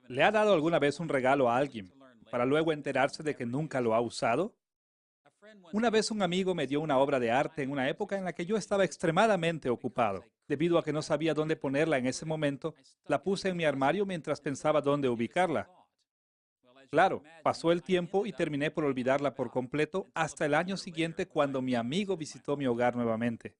¿Le ha dado alguna vez un regalo a alguien para luego enterarse de que nunca lo ha usado? Una vez un amigo me dio una obra de arte en una época en la que yo estaba extremadamente ocupado. Debido a que no sabía dónde ponerla en ese momento, la puse en mi armario mientras pensaba dónde ubicarla. Claro, pasó el tiempo y terminé por olvidarla por completo hasta el año siguiente cuando mi amigo visitó mi hogar nuevamente.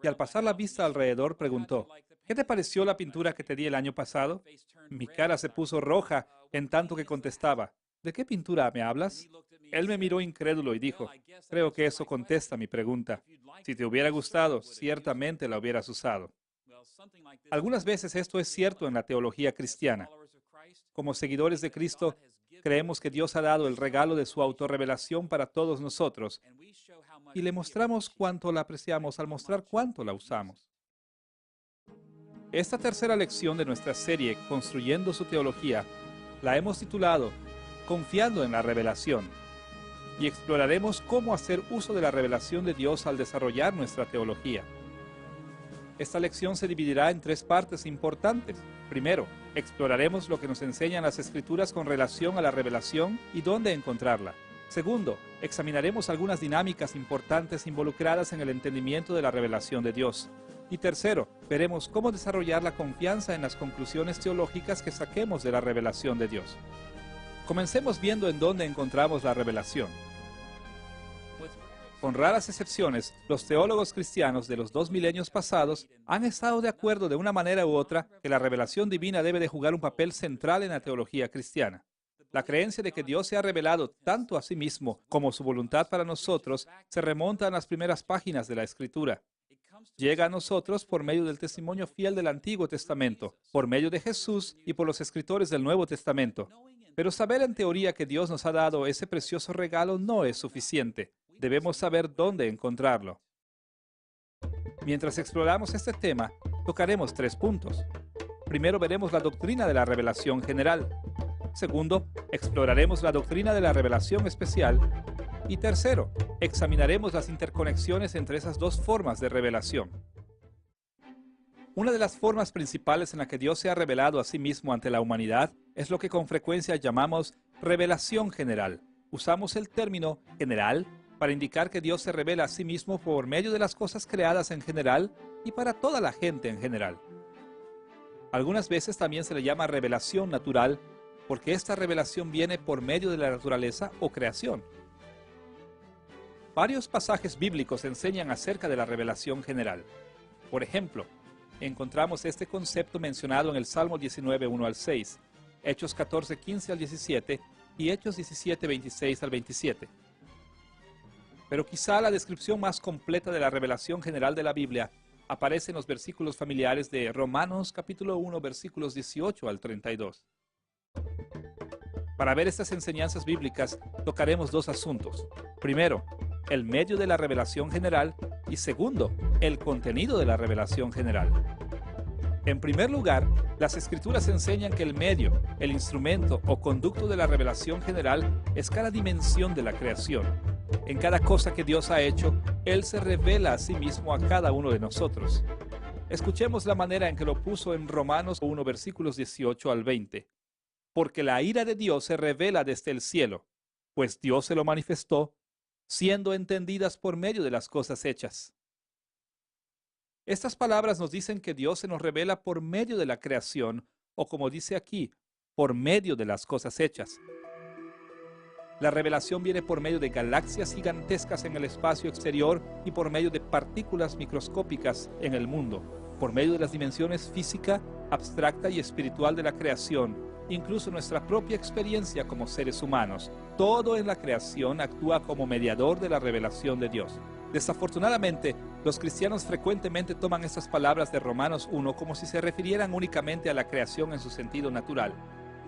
Y al pasar la vista alrededor preguntó, ¿qué te pareció la pintura que te di el año pasado? Mi cara se puso roja en tanto que contestaba, ¿de qué pintura me hablas? Él me miró incrédulo y dijo, creo que eso contesta mi pregunta. Si te hubiera gustado, ciertamente la hubieras usado. Algunas veces esto es cierto en la teología cristiana. Como seguidores de Cristo, creemos que Dios ha dado el regalo de su autorrevelación para todos nosotros y le mostramos cuánto la apreciamos al mostrar cuánto la usamos. Esta tercera lección de nuestra serie, Construyendo su Teología, la hemos titulado Confiando en la Revelación, y exploraremos cómo hacer uso de la revelación de Dios al desarrollar nuestra teología. Esta lección se dividirá en tres partes importantes. Primero, exploraremos lo que nos enseñan las Escrituras con relación a la revelación y dónde encontrarla. Segundo, examinaremos algunas dinámicas importantes involucradas en el entendimiento de la revelación de Dios. Y tercero, veremos cómo desarrollar la confianza en las conclusiones teológicas que saquemos de la revelación de Dios. Comencemos viendo en dónde encontramos la revelación. Con raras excepciones, los teólogos cristianos de los 2 milenios pasados han estado de acuerdo de una manera u otra que la revelación divina debe de jugar un papel central en la teología cristiana. La creencia de que Dios se ha revelado tanto a sí mismo como su voluntad para nosotros se remonta a las primeras páginas de la Escritura. Llega a nosotros por medio del testimonio fiel del Antiguo Testamento, por medio de Jesús y por los escritores del Nuevo Testamento. Pero saber en teoría que Dios nos ha dado ese precioso regalo no es suficiente. Debemos saber dónde encontrarlo. Mientras exploramos este tema, tocaremos 3 puntos. Primero veremos la doctrina de la revelación general. Segundo, exploraremos la doctrina de la revelación especial. Y tercero, examinaremos las interconexiones entre esas dos formas de revelación. Una de las formas principales en la que Dios se ha revelado a sí mismo ante la humanidad es lo que con frecuencia llamamos revelación general. Usamos el término general para indicar que Dios se revela a sí mismo por medio de las cosas creadas en general y para toda la gente en general. Algunas veces también se le llama revelación natural, porque esta revelación viene por medio de la naturaleza o creación. Varios pasajes bíblicos enseñan acerca de la revelación general. Por ejemplo, encontramos este concepto mencionado en el Salmo 19, 1 al 6, Hechos 14, 15 al 17 y Hechos 17, 26 al 27. Pero quizá la descripción más completa de la revelación general de la Biblia aparece en los versículos familiares de Romanos capítulo 1, versículos 18 al 32. Para ver estas enseñanzas bíblicas, tocaremos 2 asuntos. Primero, el medio de la revelación general y segundo, el contenido de la revelación general. En primer lugar, las Escrituras enseñan que el medio, el instrumento o conducto de la revelación general es cada dimensión de la creación. En cada cosa que Dios ha hecho, Él se revela a sí mismo a cada uno de nosotros. Escuchemos la manera en que lo puso en Romanos 1, versículos 18 al 20. Porque la ira de Dios se revela desde el cielo, pues Dios se lo manifestó, siendo entendidas por medio de las cosas hechas. Estas palabras nos dicen que Dios se nos revela por medio de la creación, o como dice aquí, por medio de las cosas hechas. La revelación viene por medio de galaxias gigantescas en el espacio exterior y por medio de partículas microscópicas en el mundo, por medio de las dimensiones física, abstracta y espiritual de la creación, incluso nuestra propia experiencia como seres humanos. Todo en la creación actúa como mediador de la revelación de Dios. Desafortunadamente, los cristianos frecuentemente toman estas palabras de Romanos 1 como si se refirieran únicamente a la creación en su sentido natural.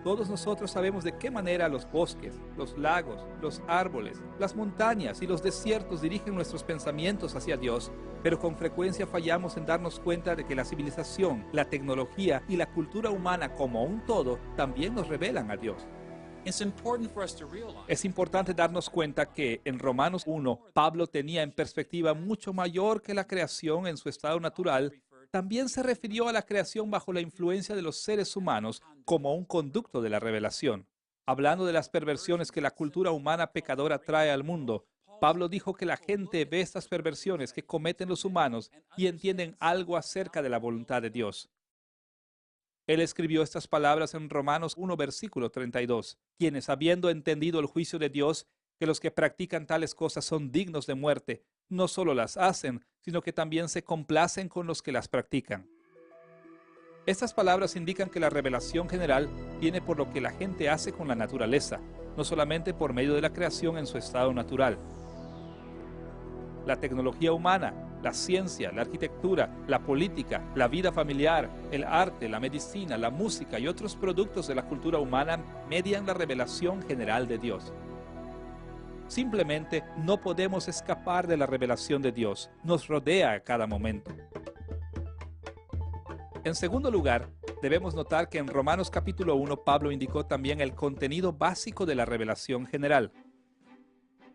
Todos nosotros sabemos de qué manera los bosques, los lagos, los árboles, las montañas y los desiertos dirigen nuestros pensamientos hacia Dios, pero con frecuencia fallamos en darnos cuenta de que la civilización, la tecnología y la cultura humana como un todo también nos revelan a Dios. Es importante darnos cuenta que en Romanos 1, Pablo tenía en perspectiva mucho mayor que la creación en su estado natural también se refirió a la creación bajo la influencia de los seres humanos como un conducto de la revelación. Hablando de las perversiones que la cultura humana pecadora trae al mundo, Pablo dijo que la gente ve estas perversiones que cometen los humanos y entienden algo acerca de la voluntad de Dios. Él escribió estas palabras en Romanos 1, versículo 32, quienes habiendo entendido el juicio de Dios, que los que practican tales cosas son dignos de muerte, no solo las hacen, sino que también se complacen con los que las practican. Estas palabras indican que la revelación general viene por lo que la gente hace con la naturaleza, no solamente por medio de la creación en su estado natural. La tecnología humana, la ciencia, la arquitectura, la política, la vida familiar, el arte, la medicina, la música y otros productos de la cultura humana median la revelación general de Dios. Simplemente no podemos escapar de la revelación de Dios. Nos rodea a cada momento. En segundo lugar, debemos notar que en Romanos capítulo 1 Pablo indicó también el contenido básico de la revelación general.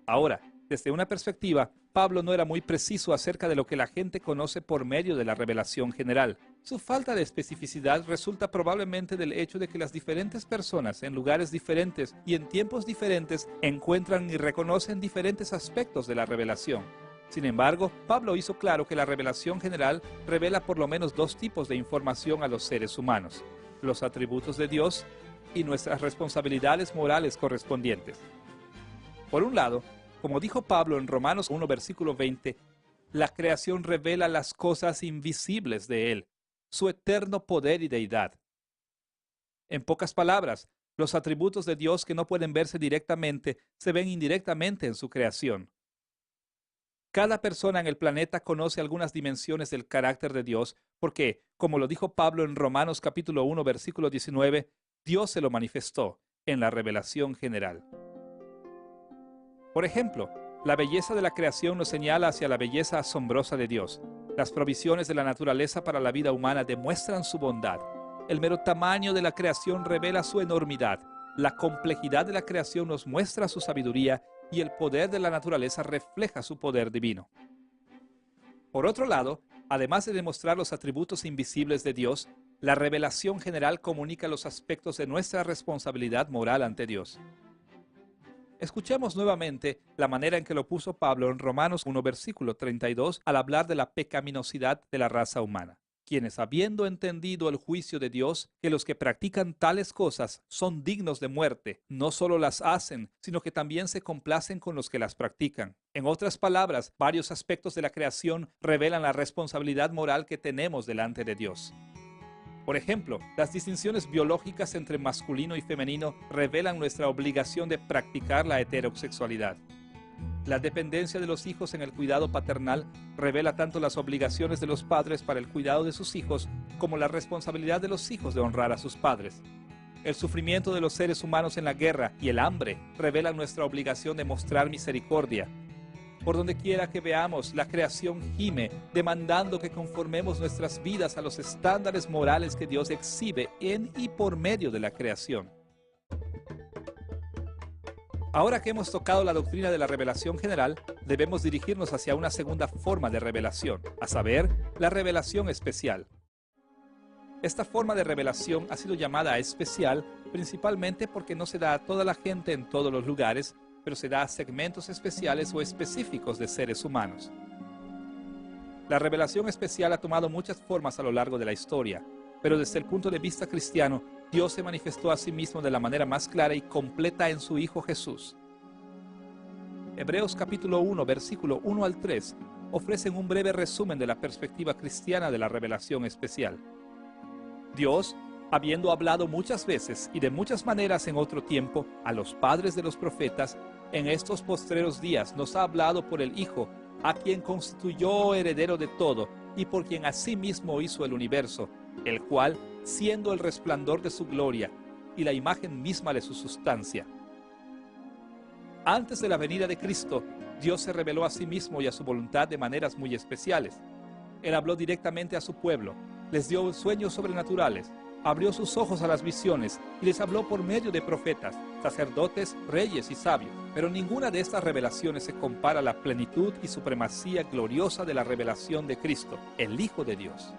Ahora, desde una perspectiva, Pablo no era muy preciso acerca de lo que la gente conoce por medio de la revelación general. Su falta de especificidad resulta probablemente del hecho de que las diferentes personas en lugares diferentes y en tiempos diferentes encuentran y reconocen diferentes aspectos de la revelación. Sin embargo, Pablo hizo claro que la revelación general revela por lo menos dos tipos de información a los seres humanos: los atributos de Dios y nuestras responsabilidades morales correspondientes. Por un lado, como dijo Pablo en Romanos 1, versículo 20, la creación revela las cosas invisibles de Él, su eterno poder y deidad. En pocas palabras, los atributos de Dios que no pueden verse directamente se ven indirectamente en su creación. Cada persona en el planeta conoce algunas dimensiones del carácter de Dios porque, como lo dijo Pablo en Romanos capítulo 1, versículo 19, Dios se lo manifestó en la revelación general. Por ejemplo, la belleza de la creación nos señala hacia la belleza asombrosa de Dios. Las provisiones de la naturaleza para la vida humana demuestran su bondad. El mero tamaño de la creación revela su enormidad. La complejidad de la creación nos muestra su sabiduría y el poder de la naturaleza refleja su poder divino. Por otro lado, además de demostrar los atributos invisibles de Dios, la revelación general comunica los aspectos de nuestra responsabilidad moral ante Dios. Escuchemos nuevamente la manera en que lo puso Pablo en Romanos 1, versículo 32, al hablar de la pecaminosidad de la raza humana. Quienes, habiendo entendido el juicio de Dios, que los que practican tales cosas son dignos de muerte, no solo las hacen, sino que también se complacen con los que las practican. En otras palabras, varios aspectos de la creación revelan la responsabilidad moral que tenemos delante de Dios. Por ejemplo, las distinciones biológicas entre masculino y femenino revelan nuestra obligación de practicar la heterosexualidad. La dependencia de los hijos en el cuidado paternal revela tanto las obligaciones de los padres para el cuidado de sus hijos como la responsabilidad de los hijos de honrar a sus padres. El sufrimiento de los seres humanos en la guerra y el hambre revelan nuestra obligación de mostrar misericordia. Por donde quiera que veamos, la creación gime, demandando que conformemos nuestras vidas a los estándares morales que Dios exhibe en y por medio de la creación. Ahora que hemos tocado la doctrina de la revelación general, debemos dirigirnos hacia una segunda forma de revelación, a saber, la revelación especial. Esta forma de revelación ha sido llamada especial principalmente porque no se da a toda la gente en todos los lugares, pero se da a segmentos especiales o específicos de seres humanos. La revelación especial ha tomado muchas formas a lo largo de la historia, pero desde el punto de vista cristiano, Dios se manifestó a sí mismo de la manera más clara y completa en su Hijo Jesús. Hebreos capítulo 1, versículo 1 al 3, ofrecen un breve resumen de la perspectiva cristiana de la revelación especial. Dios, habiendo hablado muchas veces y de muchas maneras en otro tiempo a los padres de los profetas, en estos postreros días nos ha hablado por el Hijo, a quien constituyó heredero de todo y por quien asimismo hizo el universo, el cual, siendo el resplandor de su gloria y la imagen misma de su sustancia. Antes de la venida de Cristo, Dios se reveló a sí mismo y a su voluntad de maneras muy especiales. Él habló directamente a su pueblo, les dio sueños sobrenaturales, abrió sus ojos a las visiones y les habló por medio de profetas, sacerdotes, reyes y sabios. Pero ninguna de estas revelaciones se compara a la plenitud y supremacía gloriosa de la revelación de Cristo, el Hijo de Dios.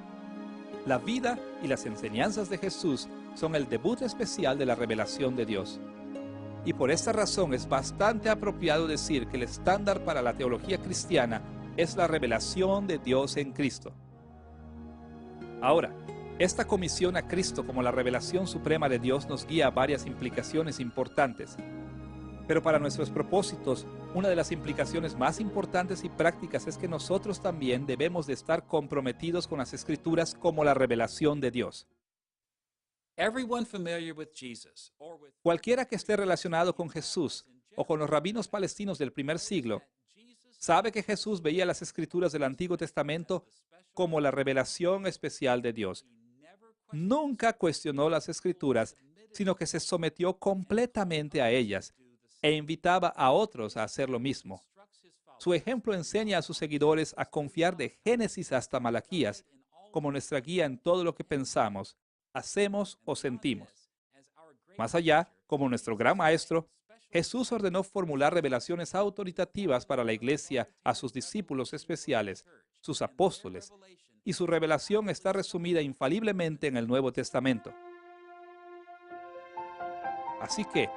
La vida y las enseñanzas de Jesús son el debut especial de la revelación de Dios. Y por esta razón es bastante apropiado decir que el estándar para la teología cristiana es la revelación de Dios en Cristo. Ahora, esta comisión a Cristo como la revelación suprema de Dios nos guía a varias implicaciones importantes. Pero para nuestros propósitos, una de las implicaciones más importantes y prácticas es que nosotros también debemos de estar comprometidos con las Escrituras como la revelación de Dios. Cualquiera que esté relacionado con Jesús o con los rabinos palestinos del primer siglo, sabe que Jesús veía las Escrituras del Antiguo Testamento como la revelación especial de Dios. Nunca cuestionó las Escrituras, sino que se sometió completamente a ellas e invitaba a otros a hacer lo mismo. Su ejemplo enseña a sus seguidores a confiar de Génesis hasta Malaquías como nuestra guía en todo lo que pensamos, hacemos o sentimos. Más allá, como nuestro gran maestro, Jesús ordenó formular revelaciones autoritativas para la iglesia a sus discípulos especiales, sus apóstoles, y su revelación está resumida infaliblemente en el Nuevo Testamento. Así que,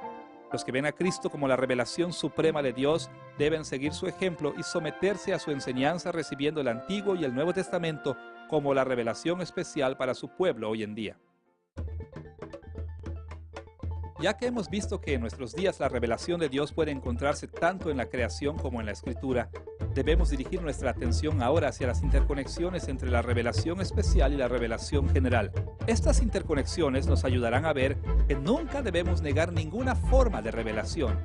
los que ven a Cristo como la revelación suprema de Dios deben seguir su ejemplo y someterse a su enseñanza recibiendo el Antiguo y el Nuevo Testamento como la revelación especial para su pueblo hoy en día. Ya que hemos visto que en nuestros días la revelación de Dios puede encontrarse tanto en la creación como en la Escritura, debemos dirigir nuestra atención ahora hacia las interconexiones entre la revelación especial y la revelación general. Estas interconexiones nos ayudarán a ver que nunca debemos negar ninguna forma de revelación.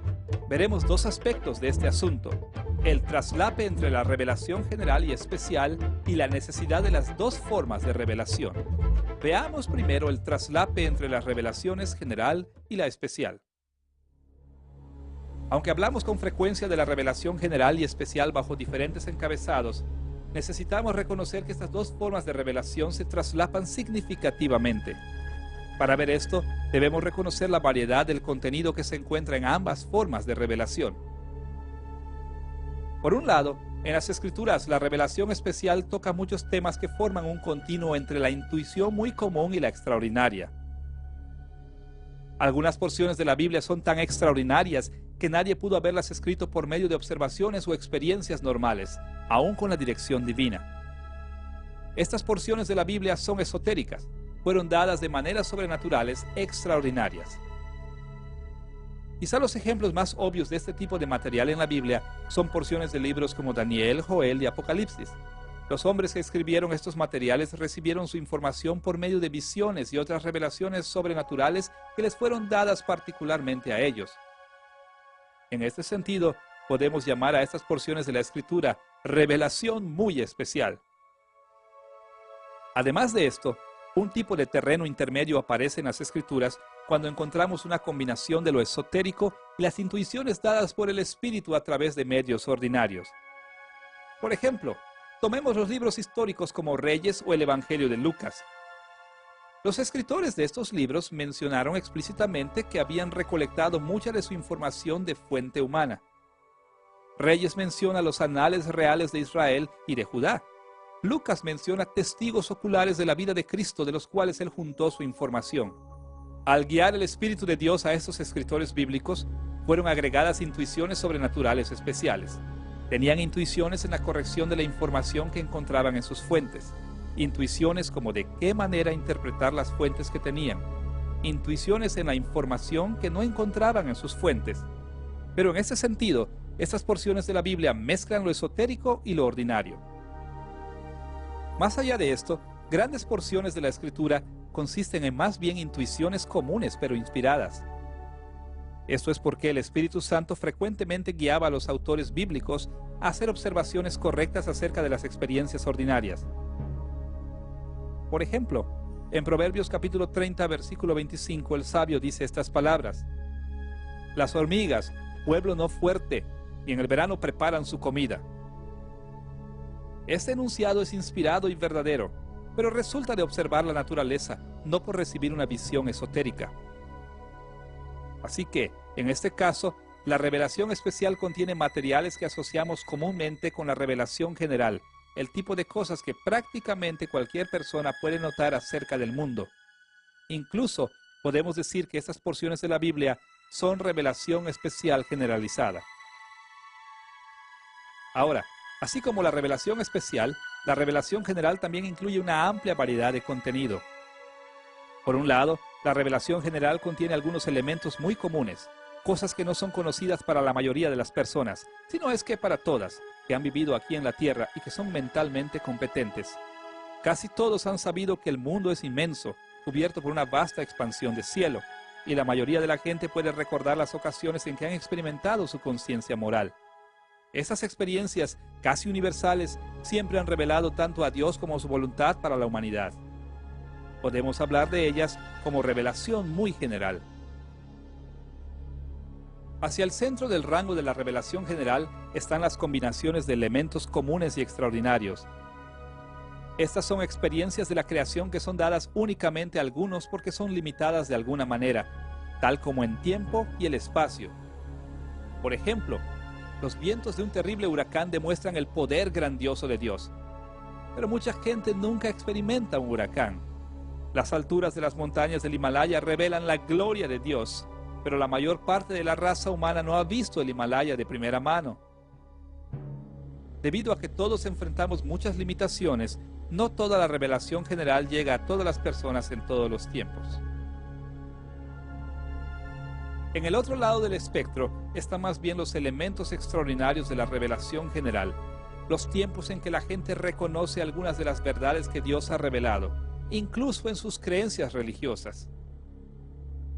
Veremos dos aspectos de este asunto: el traslape entre la revelación general y especial y la necesidad de las dos formas de revelación. Veamos primero el traslape entre las revelaciones general y la especial. Aunque hablamos con frecuencia de la revelación general y especial bajo diferentes encabezados, necesitamos reconocer que estas dos formas de revelación se traslapan significativamente. Para ver esto, debemos reconocer la variedad del contenido que se encuentra en ambas formas de revelación. Por un lado, en las Escrituras, la revelación especial toca muchos temas que forman un continuo entre la intuición muy común y la extraordinaria. Algunas porciones de la Biblia son tan extraordinarias que nadie pudo haberlas escrito por medio de observaciones o experiencias normales, aún con la dirección divina. Estas porciones de la Biblia son esotéricas, fueron dadas de maneras sobrenaturales extraordinarias. Quizá los ejemplos más obvios de este tipo de material en la Biblia son porciones de libros como Daniel, Joel y Apocalipsis. Los hombres que escribieron estos materiales recibieron su información por medio de visiones y otras revelaciones sobrenaturales que les fueron dadas particularmente a ellos. En este sentido, podemos llamar a estas porciones de la Escritura revelación muy especial. Además de esto, un tipo de terreno intermedio aparece en las Escrituras cuando encontramos una combinación de lo esotérico y las intuiciones dadas por el Espíritu a través de medios ordinarios. Por ejemplo, tomemos los libros históricos como Reyes o el Evangelio de Lucas. Los escritores de estos libros mencionaron explícitamente que habían recolectado mucha de su información de fuente humana. Reyes menciona los anales reales de Israel y de Judá. Lucas menciona testigos oculares de la vida de Cristo de los cuales él juntó su información. Al guiar el Espíritu de Dios a estos escritores bíblicos, fueron agregadas intuiciones sobrenaturales especiales. Tenían intuiciones en la corrección de la información que encontraban en sus fuentes. Intuiciones como de qué manera interpretar las fuentes que tenían. Intuiciones en la información que no encontraban en sus fuentes. Pero en ese sentido, estas porciones de la Biblia mezclan lo esotérico y lo ordinario. Más allá de esto, grandes porciones de la Escritura consisten en más bien intuiciones comunes pero inspiradas. Esto es porque el Espíritu Santo frecuentemente guiaba a los autores bíblicos a hacer observaciones correctas acerca de las experiencias ordinarias. Por ejemplo, en Proverbios capítulo 30, versículo 25, el sabio dice estas palabras: las hormigas, pueblo no fuerte, y en el verano preparan su comida. Este enunciado es inspirado y verdadero, pero resulta de observar la naturaleza, no por recibir una visión esotérica. Así que, en este caso, la revelación especial contiene materiales que asociamos comúnmente con la revelación general, el tipo de cosas que prácticamente cualquier persona puede notar acerca del mundo. Incluso podemos decir que estas porciones de la Biblia son revelación especial generalizada. Ahora, así como la revelación especial, la revelación general también incluye una amplia variedad de contenido. Por un lado, la revelación general contiene algunos elementos muy comunes, cosas que no son conocidas para la mayoría de las personas, sino es que para todas, que han vivido aquí en la tierra y que son mentalmente competentes. Casi todos han sabido que el mundo es inmenso, cubierto por una vasta expansión de cielo, y la mayoría de la gente puede recordar las ocasiones en que han experimentado su conciencia moral. Esas experiencias, casi universales, siempre han revelado tanto a Dios como su voluntad para la humanidad. Podemos hablar de ellas como revelación muy general. Hacia el centro del rango de la revelación general están las combinaciones de elementos comunes y extraordinarios. Estas son experiencias de la creación que son dadas únicamente a algunos porque son limitadas de alguna manera, tal como en tiempo y el espacio. Por ejemplo, los vientos de un terrible huracán demuestran el poder grandioso de Dios. Pero mucha gente nunca experimenta un huracán. Las alturas de las montañas del Himalaya revelan la gloria de Dios, pero la mayor parte de la raza humana no ha visto el Himalaya de primera mano. Debido a que todos enfrentamos muchas limitaciones, no toda la revelación general llega a todas las personas en todos los tiempos. En el otro lado del espectro están más bien los elementos extraordinarios de la revelación general, los tiempos en que la gente reconoce algunas de las verdades que Dios ha revelado, incluso en sus creencias religiosas.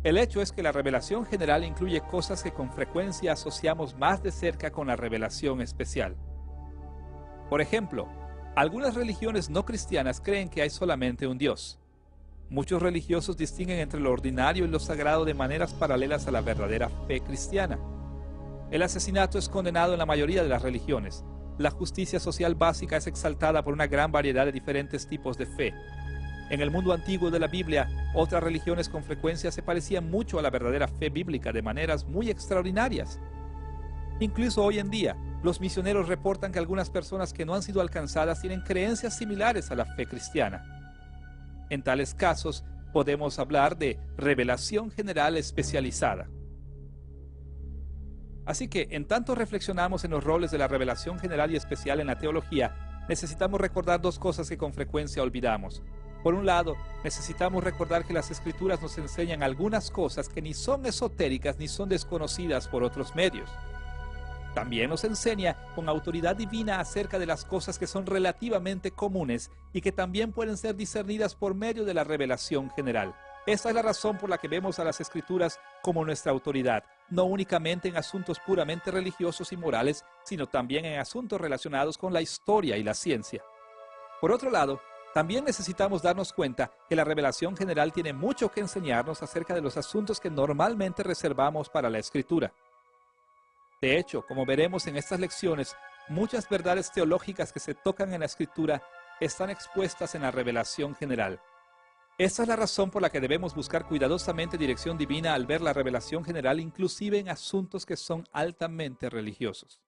El hecho es que la revelación general incluye cosas que con frecuencia asociamos más de cerca con la revelación especial. Por ejemplo, algunas religiones no cristianas creen que hay solamente un Dios. Muchos religiosos distinguen entre lo ordinario y lo sagrado de maneras paralelas a la verdadera fe cristiana. El asesinato es condenado en la mayoría de las religiones. La justicia social básica es exaltada por una gran variedad de diferentes tipos de fe. En el mundo antiguo de la Biblia, otras religiones con frecuencia se parecían mucho a la verdadera fe bíblica de maneras muy extraordinarias. Incluso hoy en día, los misioneros reportan que algunas personas que no han sido alcanzadas tienen creencias similares a la fe cristiana. En tales casos, podemos hablar de revelación general especializada. Así que, en tanto reflexionamos en los roles de la revelación general y especial en la teología, necesitamos recordar dos cosas que con frecuencia olvidamos. Por un lado, necesitamos recordar que las Escrituras nos enseñan algunas cosas que ni son esotéricas ni son desconocidas por otros medios. También nos enseña con autoridad divina acerca de las cosas que son relativamente comunes y que también pueden ser discernidas por medio de la revelación general. Esa es la razón por la que vemos a las Escrituras como nuestra autoridad, no únicamente en asuntos puramente religiosos y morales, sino también en asuntos relacionados con la historia y la ciencia. Por otro lado, también necesitamos darnos cuenta que la revelación general tiene mucho que enseñarnos acerca de los asuntos que normalmente reservamos para la Escritura. De hecho, como veremos en estas lecciones, muchas verdades teológicas que se tocan en la Escritura están expuestas en la revelación general. Esta es la razón por la que debemos buscar cuidadosamente dirección divina al ver la revelación general, inclusive en asuntos que son altamente religiosos.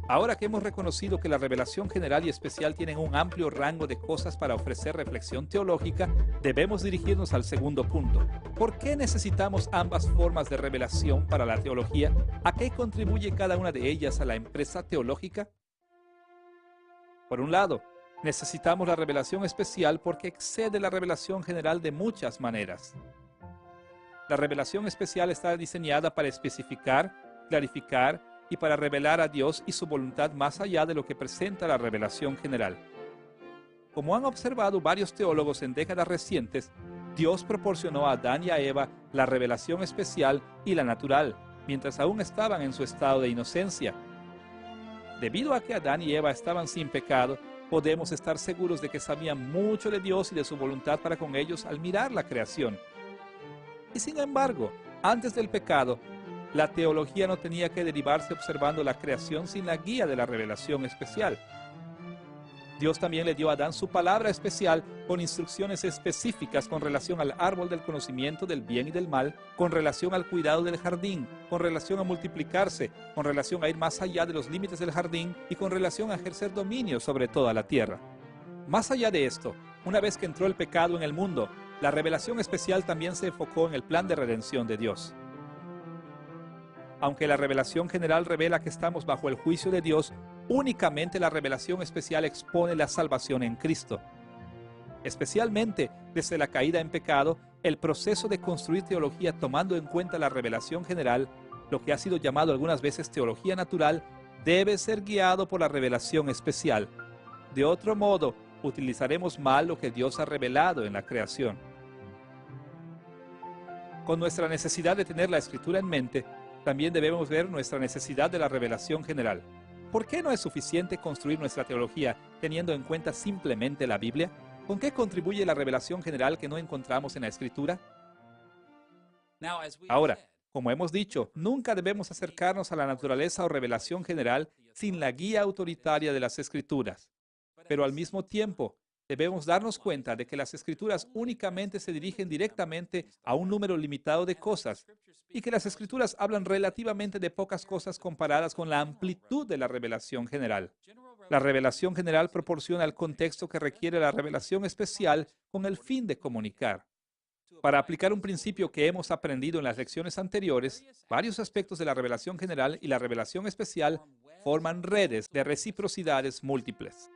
Ahora que hemos reconocido que la revelación general y especial tienen un amplio rango de cosas para ofrecer reflexión teológica, debemos dirigirnos al segundo punto. ¿Por qué necesitamos ambas formas de revelación para la teología? ¿A qué contribuye cada una de ellas a la empresa teológica? Por un lado, necesitamos la revelación especial porque excede la revelación general de muchas maneras. La revelación especial está diseñada para especificar, clarificar y para revelar a Dios y su voluntad más allá de lo que presenta la revelación general. Como han observado varios teólogos en décadas recientes, Dios proporcionó a Adán y a Eva la revelación especial y la natural, mientras aún estaban en su estado de inocencia. Debido a que Adán y Eva estaban sin pecado, podemos estar seguros de que sabían mucho de Dios y de su voluntad para con ellos al mirar la creación. Y sin embargo, antes del pecado, la teología no tenía que derivarse observando la creación sin la guía de la revelación especial. Dios también le dio a Adán su palabra especial con instrucciones específicas con relación al árbol del conocimiento del bien y del mal, con relación al cuidado del jardín, con relación a multiplicarse, con relación a ir más allá de los límites del jardín y con relación a ejercer dominio sobre toda la tierra. Más allá de esto, una vez que entró el pecado en el mundo, la revelación especial también se enfocó en el plan de redención de Dios. Aunque la revelación general revela que estamos bajo el juicio de Dios, únicamente la revelación especial expone la salvación en Cristo. Especialmente desde la caída en pecado, el proceso de construir teología tomando en cuenta la revelación general, lo que ha sido llamado algunas veces teología natural, debe ser guiado por la revelación especial. De otro modo, utilizaremos mal lo que Dios ha revelado en la creación. Con nuestra necesidad de tener la Escritura en mente, también debemos ver nuestra necesidad de la revelación general. ¿Por qué no es suficiente construir nuestra teología teniendo en cuenta simplemente la Biblia? ¿Con qué contribuye la revelación general que no encontramos en la Escritura? Ahora, como hemos dicho, nunca debemos acercarnos a la naturaleza o revelación general sin la guía autoritaria de las Escrituras. Pero al mismo tiempo, debemos darnos cuenta de que las Escrituras únicamente se dirigen directamente a un número limitado de cosas y que las Escrituras hablan relativamente de pocas cosas comparadas con la amplitud de la revelación general. La revelación general proporciona el contexto que requiere la revelación especial con el fin de comunicar. Para aplicar un principio que hemos aprendido en las lecciones anteriores, varios aspectos de la revelación general y la revelación especial forman redes de reciprocidades múltiples.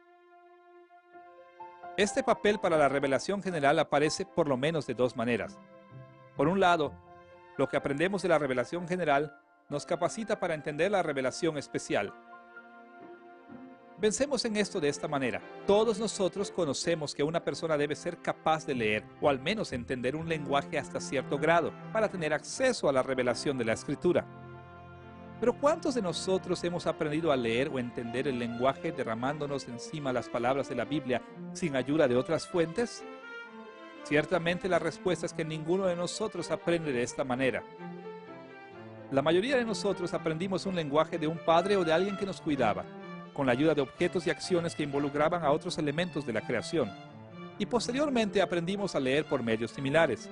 Este papel para la revelación general aparece por lo menos de dos maneras. Por un lado, lo que aprendemos de la revelación general nos capacita para entender la revelación especial. Pensemos en esto de esta manera. Todos nosotros conocemos que una persona debe ser capaz de leer o al menos entender un lenguaje hasta cierto grado para tener acceso a la revelación de la Escritura. Pero ¿cuántos de nosotros hemos aprendido a leer o entender el lenguaje derramándonos encima las palabras de la Biblia sin ayuda de otras fuentes? Ciertamente la respuesta es que ninguno de nosotros aprende de esta manera. La mayoría de nosotros aprendimos un lenguaje de un padre o de alguien que nos cuidaba, con la ayuda de objetos y acciones que involucraban a otros elementos de la creación. Y posteriormente aprendimos a leer por medios similares.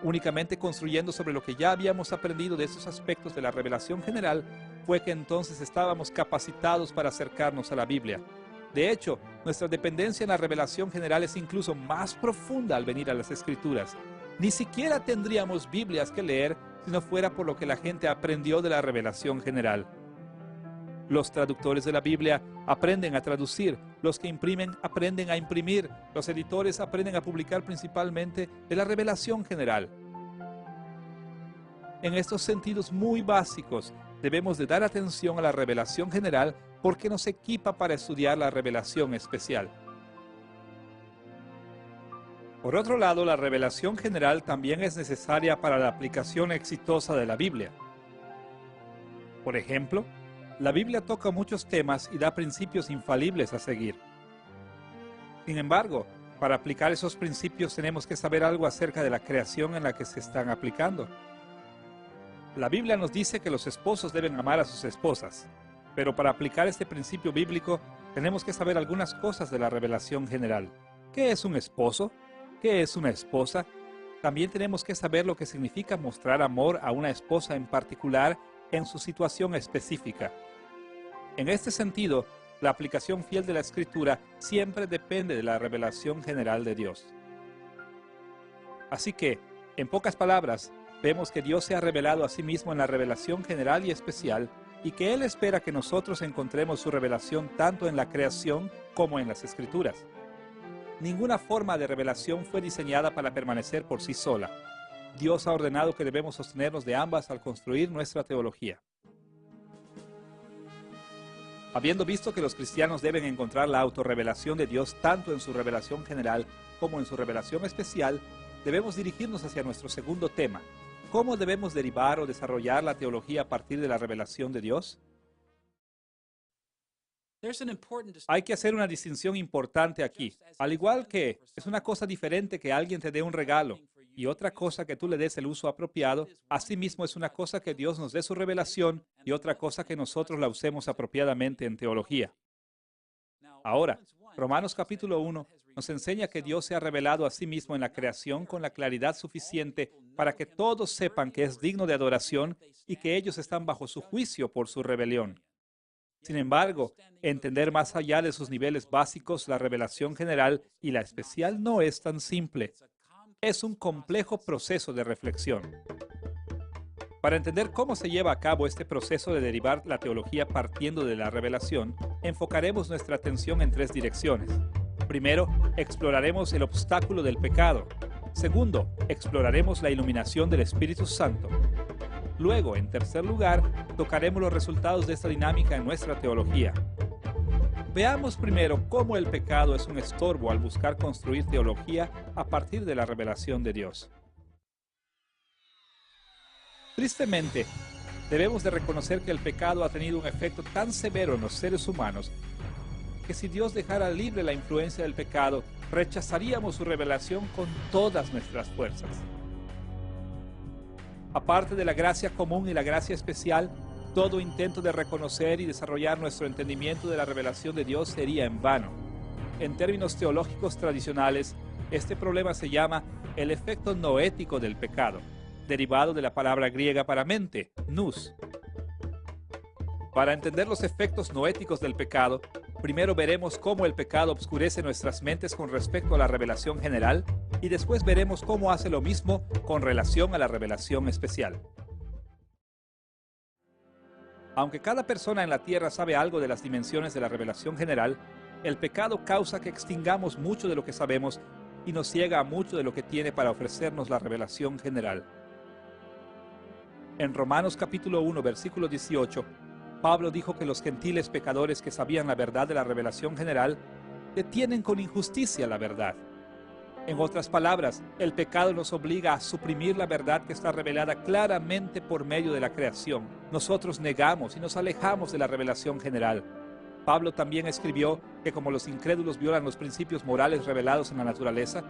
Únicamente construyendo sobre lo que ya habíamos aprendido de esos aspectos de la revelación general, fue que entonces estábamos capacitados para acercarnos a la Biblia. De hecho, nuestra dependencia en la revelación general es incluso más profunda al venir a las Escrituras. Ni siquiera tendríamos Biblias que leer si no fuera por lo que la gente aprendió de la revelación general. Los traductores de la Biblia aprenden a traducir, los que imprimen aprenden a imprimir, los editores aprenden a publicar principalmente de la revelación general. En estos sentidos muy básicos, debemos de dar atención a la revelación general porque nos equipa para estudiar la revelación especial. Por otro lado, la revelación general también es necesaria para la aplicación exitosa de la Biblia. Por ejemplo, la Biblia toca muchos temas y da principios infalibles a seguir. Sin embargo, para aplicar esos principios tenemos que saber algo acerca de la creación en la que se están aplicando. La Biblia nos dice que los esposos deben amar a sus esposas, pero para aplicar este principio bíblico tenemos que saber algunas cosas de la revelación general. ¿Qué es un esposo? ¿Qué es una esposa? También tenemos que saber lo que significa mostrar amor a una esposa en particular en su situación específica. En este sentido, la aplicación fiel de la Escritura siempre depende de la revelación general de Dios. Así que, en pocas palabras, vemos que Dios se ha revelado a sí mismo en la revelación general y especial y que Él espera que nosotros encontremos su revelación tanto en la creación como en las Escrituras. Ninguna forma de revelación fue diseñada para permanecer por sí sola. Dios ha ordenado que debemos sostenernos de ambas al construir nuestra teología. Habiendo visto que los cristianos deben encontrar la autorrevelación de Dios tanto en su revelación general como en su revelación especial, debemos dirigirnos hacia nuestro segundo tema. ¿Cómo debemos derivar o desarrollar la teología a partir de la revelación de Dios? Hay que hacer una distinción importante aquí. Al igual que es una cosa diferente que alguien te dé un regalo y otra cosa que tú le des el uso apropiado, asimismo es una cosa que Dios nos dé su revelación y otra cosa que nosotros la usemos apropiadamente en teología. Ahora, Romanos capítulo 1 nos enseña que Dios se ha revelado a sí mismo en la creación con la claridad suficiente para que todos sepan que es digno de adoración y que ellos están bajo su juicio por su rebelión. Sin embargo, entender más allá de sus niveles básicos la revelación general y la especial no es tan simple. Es un complejo proceso de reflexión. Para entender cómo se lleva a cabo este proceso de derivar la teología partiendo de la revelación, enfocaremos nuestra atención en tres direcciones. Primero, exploraremos el obstáculo del pecado. Segundo, exploraremos la iluminación del Espíritu Santo. Luego, en tercer lugar, tocaremos los resultados de esta dinámica en nuestra teología. Veamos primero cómo el pecado es un estorbo al buscar construir teología a partir de la revelación de Dios. Tristemente, debemos de reconocer que el pecado ha tenido un efecto tan severo en los seres humanos que si Dios dejara libre la influencia del pecado, rechazaríamos su revelación con todas nuestras fuerzas. Aparte de la gracia común y la gracia especial, todo intento de reconocer y desarrollar nuestro entendimiento de la revelación de Dios sería en vano. En términos teológicos tradicionales, este problema se llama el efecto noético del pecado, derivado de la palabra griega para mente, nous. Para entender los efectos noéticos del pecado, primero veremos cómo el pecado obscurece nuestras mentes con respecto a la revelación general y después veremos cómo hace lo mismo con relación a la revelación especial. Aunque cada persona en la tierra sabe algo de las dimensiones de la revelación general, el pecado causa que extingamos mucho de lo que sabemos y nos ciega a mucho de lo que tiene para ofrecernos la revelación general. En Romanos capítulo 1, versículo 18, Pablo dijo que los gentiles pecadores que sabían la verdad de la revelación general detienen con injusticia la verdad. En otras palabras, el pecado nos obliga a suprimir la verdad que está revelada claramente por medio de la creación. Nosotros negamos y nos alejamos de la revelación general. Pablo también escribió que como los incrédulos violan los principios morales revelados en la naturaleza,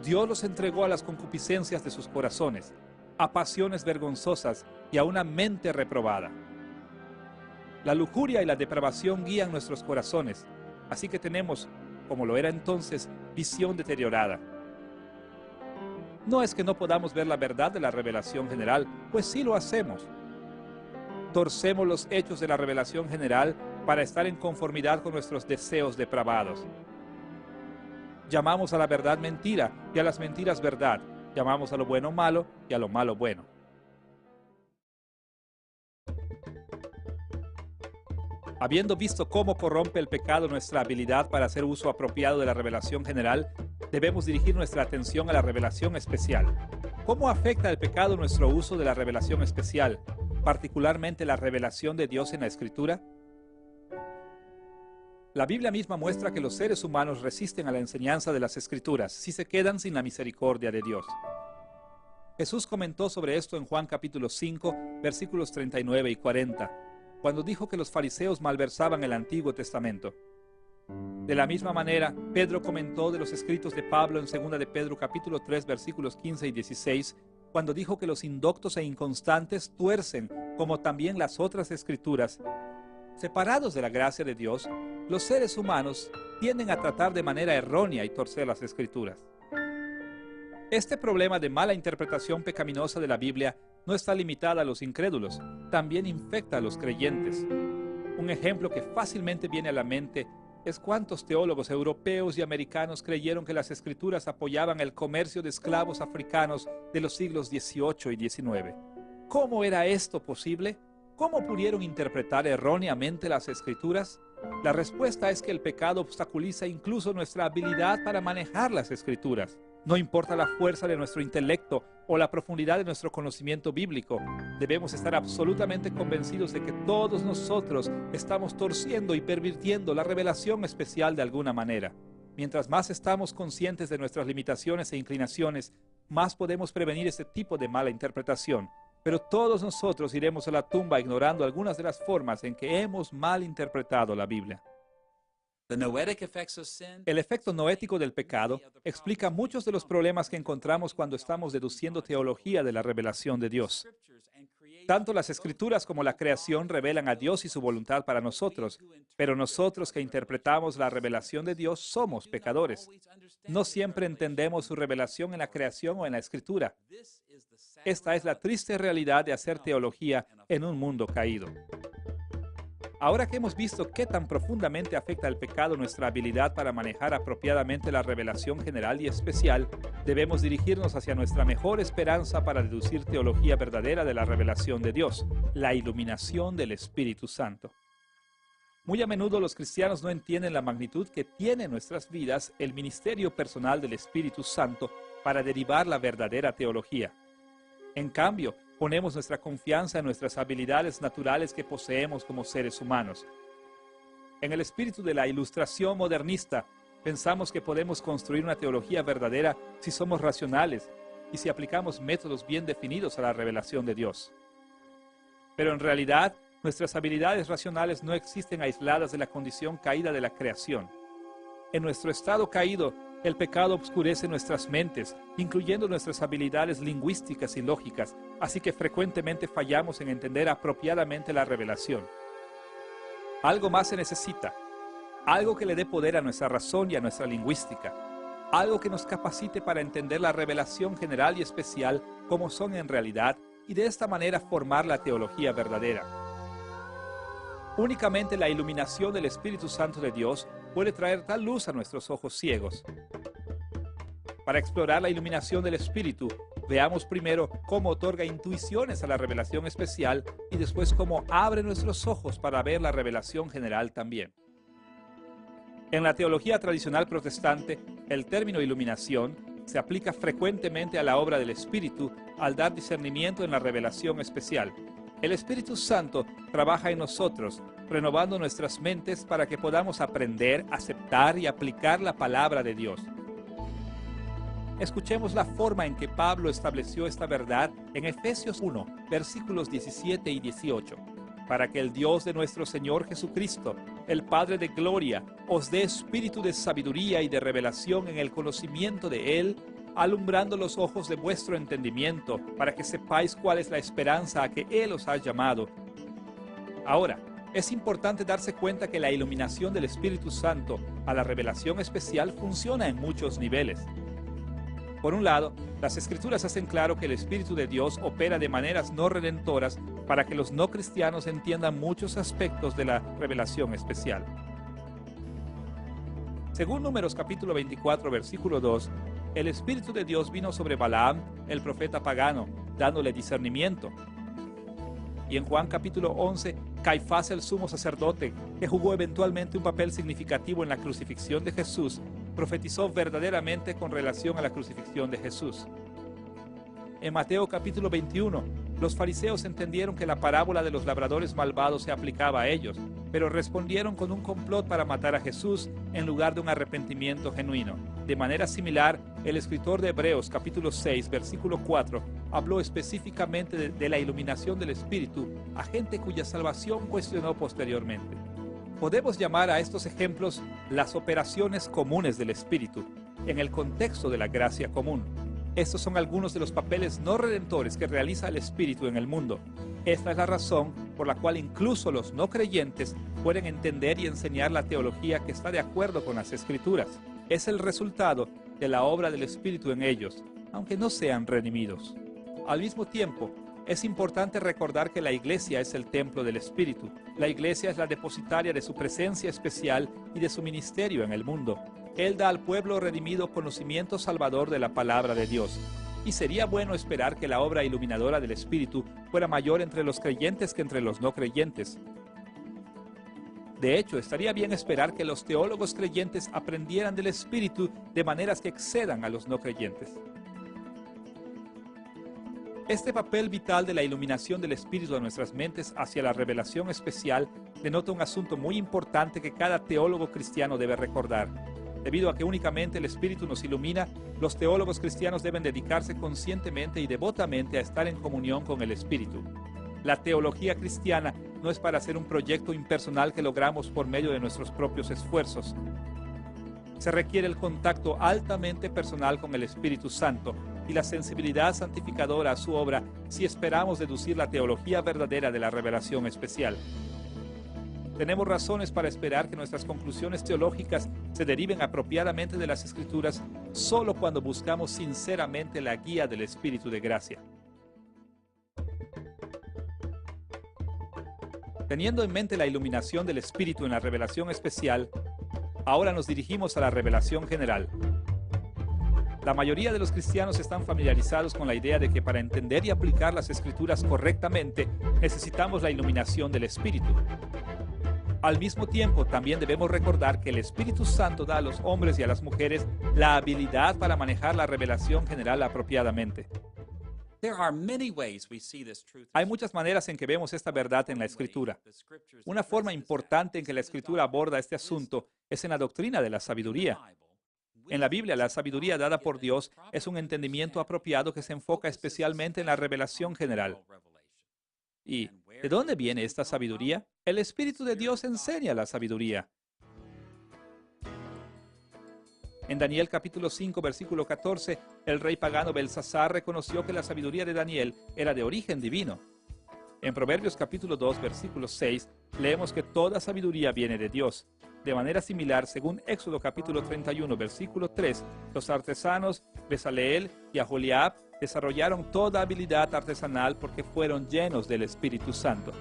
Dios los entregó a las concupiscencias de sus corazones, a pasiones vergonzosas y a una mente reprobada. La lujuria y la depravación guían nuestros corazones, así que tenemos, como lo era entonces, visión deteriorada. No es que no podamos ver la verdad de la revelación general, pues sí lo hacemos. Torcemos los hechos de la revelación general para estar en conformidad con nuestros deseos depravados. Llamamos a la verdad mentira y a las mentiras verdad. Llamamos a lo bueno malo y a lo malo bueno. Habiendo visto cómo corrompe el pecado nuestra habilidad para hacer uso apropiado de la revelación general, debemos dirigir nuestra atención a la revelación especial. ¿Cómo afecta el pecado nuestro uso de la revelación especial, particularmente la revelación de Dios en la Escritura? La Biblia misma muestra que los seres humanos resisten a la enseñanza de las Escrituras si se quedan sin la misericordia de Dios. Jesús comentó sobre esto en Juan capítulo 5, versículos 39 y 40, cuando dijo que los fariseos malversaban el Antiguo Testamento. De la misma manera, Pedro comentó de los escritos de Pablo en 2 de Pedro capítulo 3, versículos 15 y 16, cuando dijo que los indoctos e inconstantes tuercen, como también las otras Escrituras. Separados de la gracia de Dios, los seres humanos tienden a tratar de manera errónea y torcer las Escrituras. Este problema de mala interpretación pecaminosa de la Biblia no está limitada a los incrédulos, también infecta a los creyentes. Un ejemplo que fácilmente viene a la mente es cuántos teólogos europeos y americanos creyeron que las Escrituras apoyaban el comercio de esclavos africanos de los siglos XVIII y XIX. ¿Cómo era esto posible? ¿Cómo pudieron interpretar erróneamente las Escrituras? La respuesta es que el pecado obstaculiza incluso nuestra habilidad para manejar las Escrituras. No importa la fuerza de nuestro intelecto o la profundidad de nuestro conocimiento bíblico, debemos estar absolutamente convencidos de que todos nosotros estamos torciendo y pervirtiendo la revelación especial de alguna manera. Mientras más estamos conscientes de nuestras limitaciones e inclinaciones, más podemos prevenir este tipo de mala interpretación. Pero todos nosotros iremos a la tumba ignorando algunas de las formas en que hemos mal interpretado la Biblia. El efecto noético del pecado explica muchos de los problemas que encontramos cuando estamos deduciendo teología de la revelación de Dios. Tanto las Escrituras como la creación revelan a Dios y su voluntad para nosotros, pero nosotros que interpretamos la revelación de Dios somos pecadores. No siempre entendemos su revelación en la creación o en la Escritura. Esta es la triste realidad de hacer teología en un mundo caído. Ahora que hemos visto qué tan profundamente afecta el pecado nuestra habilidad para manejar apropiadamente la revelación general y especial, debemos dirigirnos hacia nuestra mejor esperanza para deducir teología verdadera de la revelación de Dios, la iluminación del Espíritu Santo. Muy a menudo los cristianos no entienden la magnitud que tiene en nuestras vidas el ministerio personal del Espíritu Santo para derivar la verdadera teología. En cambio, ponemos nuestra confianza en nuestras habilidades naturales que poseemos como seres humanos. En el espíritu de la ilustración modernista, pensamos que podemos construir una teología verdadera si somos racionales y si aplicamos métodos bien definidos a la revelación de Dios. Pero en realidad, nuestras habilidades racionales no existen aisladas de la condición caída de la creación. En nuestro estado caído, el pecado obscurece nuestras mentes, incluyendo nuestras habilidades lingüísticas y lógicas, así que frecuentemente fallamos en entender apropiadamente la revelación. Algo más se necesita, algo que le dé poder a nuestra razón y a nuestra lingüística, algo que nos capacite para entender la revelación general y especial como son en realidad y de esta manera formar la teología verdadera. Únicamente la iluminación del Espíritu Santo de Dios puede traer tal luz a nuestros ojos ciegos. Para explorar la iluminación del Espíritu, veamos primero cómo otorga intuiciones a la revelación especial y después cómo abre nuestros ojos para ver la revelación general también. En la teología tradicional protestante, el término iluminación se aplica frecuentemente a la obra del Espíritu al dar discernimiento en la revelación especial. El Espíritu Santo trabaja en nosotros, renovando nuestras mentes para que podamos aprender, aceptar y aplicar la palabra de Dios. Escuchemos la forma en que Pablo estableció esta verdad en Efesios 1, versículos 17 y 18. Para que el Dios de nuestro Señor Jesucristo, el Padre de gloria, os dé espíritu de sabiduría y de revelación en el conocimiento de Él, alumbrando los ojos de vuestro entendimiento, para que sepáis cuál es la esperanza a que Él os ha llamado. Ahora, es importante darse cuenta que la iluminación del Espíritu Santo a la revelación especial funciona en muchos niveles. Por un lado, las Escrituras hacen claro que el Espíritu de Dios opera de maneras no redentoras para que los no cristianos entiendan muchos aspectos de la revelación especial. Según Números capítulo 24, versículo 2, el Espíritu de Dios vino sobre Balaam, el profeta pagano, dándole discernimiento. Y en Juan capítulo 11, Caifás el sumo sacerdote, que jugó eventualmente un papel significativo en la crucifixión de Jesús, profetizó verdaderamente con relación a la crucifixión de Jesús. En Mateo capítulo 21, los fariseos entendieron que la parábola de los labradores malvados se aplicaba a ellos, pero respondieron con un complot para matar a Jesús en lugar de un arrepentimiento genuino. De manera similar, el escritor de Hebreos capítulo 6, versículo 4, habló específicamente de la iluminación del Espíritu a gente cuya salvación cuestionó posteriormente. Podemos llamar a estos ejemplos las operaciones comunes del Espíritu, en el contexto de la gracia común. Estos son algunos de los papeles no redentores que realiza el Espíritu en el mundo. Esta es la razón por la cual incluso los no creyentes pueden entender y enseñar la teología que está de acuerdo con las Escrituras. Es el resultado de la obra del Espíritu en ellos, aunque no sean redimidos. Al mismo tiempo, es importante recordar que la iglesia es el templo del Espíritu. La iglesia es la depositaria de su presencia especial y de su ministerio en el mundo. Él da al pueblo redimido conocimiento salvador de la palabra de Dios. Y sería bueno esperar que la obra iluminadora del Espíritu fuera mayor entre los creyentes que entre los no creyentes. De hecho, estaría bien esperar que los teólogos creyentes aprendieran del Espíritu de maneras que excedan a los no creyentes. Este papel vital de la iluminación del Espíritu a nuestras mentes hacia la revelación especial denota un asunto muy importante que cada teólogo cristiano debe recordar. Debido a que únicamente el Espíritu nos ilumina, los teólogos cristianos deben dedicarse conscientemente y devotamente a estar en comunión con el Espíritu. La teología cristiana no es para hacer un proyecto impersonal que logramos por medio de nuestros propios esfuerzos. Se requiere el contacto altamente personal con el Espíritu Santo y la sensibilidad santificadora a su obra si esperamos deducir la teología verdadera de la revelación especial. Tenemos razones para esperar que nuestras conclusiones teológicas se deriven apropiadamente de las Escrituras solo cuando buscamos sinceramente la guía del Espíritu de gracia. Teniendo en mente la iluminación del Espíritu en la revelación especial, ahora nos dirigimos a la revelación general. La mayoría de los cristianos están familiarizados con la idea de que para entender y aplicar las Escrituras correctamente, necesitamos la iluminación del Espíritu. Al mismo tiempo, también debemos recordar que el Espíritu Santo da a los hombres y a las mujeres la habilidad para manejar la revelación general apropiadamente. Hay muchas maneras en que vemos esta verdad en la Escritura. Una forma importante en que la Escritura aborda este asunto es en la doctrina de la sabiduría. En la Biblia, la sabiduría dada por Dios es un entendimiento apropiado que se enfoca especialmente en la revelación general. ¿Y de dónde viene esta sabiduría? El Espíritu de Dios enseña la sabiduría. En Daniel capítulo 5, versículo 14, el rey pagano Belsasar reconoció que la sabiduría de Daniel era de origen divino. En Proverbios capítulo 2, versículo 6, leemos que toda sabiduría viene de Dios. De manera similar, según Éxodo capítulo 31, versículo 3, los artesanos Bezaleel y Aholiab desarrollaron toda habilidad artesanal porque fueron llenos del Espíritu Santo.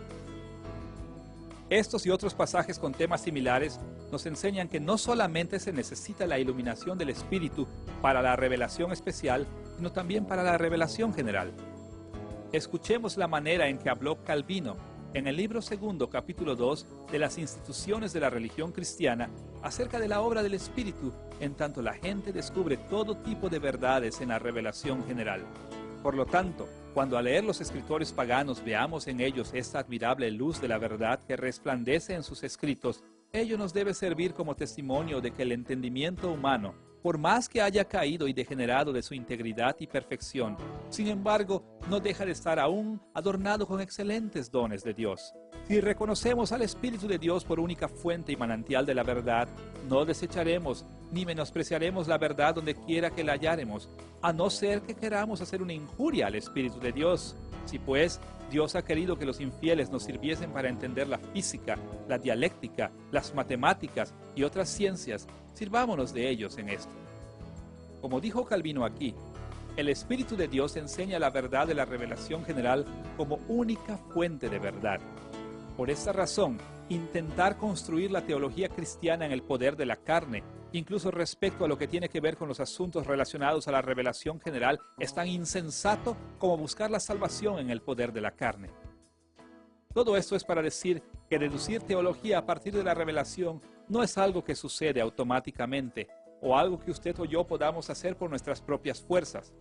Estos y otros pasajes con temas similares nos enseñan que no solamente se necesita la iluminación del Espíritu para la revelación especial, sino también para la revelación general. Escuchemos la manera en que habló Calvino en el libro segundo, capítulo 2, de las instituciones de la religión cristiana, acerca de la obra del Espíritu, en tanto la gente descubre todo tipo de verdades en la revelación general. Por lo tanto, cuando al leer los escritores paganos veamos en ellos esta admirable luz de la verdad que resplandece en sus escritos, ello nos debe servir como testimonio de que el entendimiento humano, por más que haya caído y degenerado de su integridad y perfección, sin embargo, no deja de estar aún adornado con excelentes dones de Dios. Si reconocemos al Espíritu de Dios por única fuente y manantial de la verdad, no desecharemos ni menospreciaremos la verdad donde quiera que la halláremos, a no ser que queramos hacer una injuria al Espíritu de Dios. Si pues Dios ha querido que los infieles nos sirviesen para entender la física, la dialéctica, las matemáticas y otras ciencias, sirvámonos de ellos en esto. Como dijo Calvino aquí, el Espíritu de Dios enseña la verdad de la revelación general como única fuente de verdad. Por esta razón, intentar construir la teología cristiana en el poder de la carne, incluso respecto a lo que tiene que ver con los asuntos relacionados a la revelación general, es tan insensato como buscar la salvación en el poder de la carne. Todo esto es para decir que deducir teología a partir de la revelación no es algo que sucede automáticamente o algo que usted o yo podamos hacer por nuestras propias fuerzas.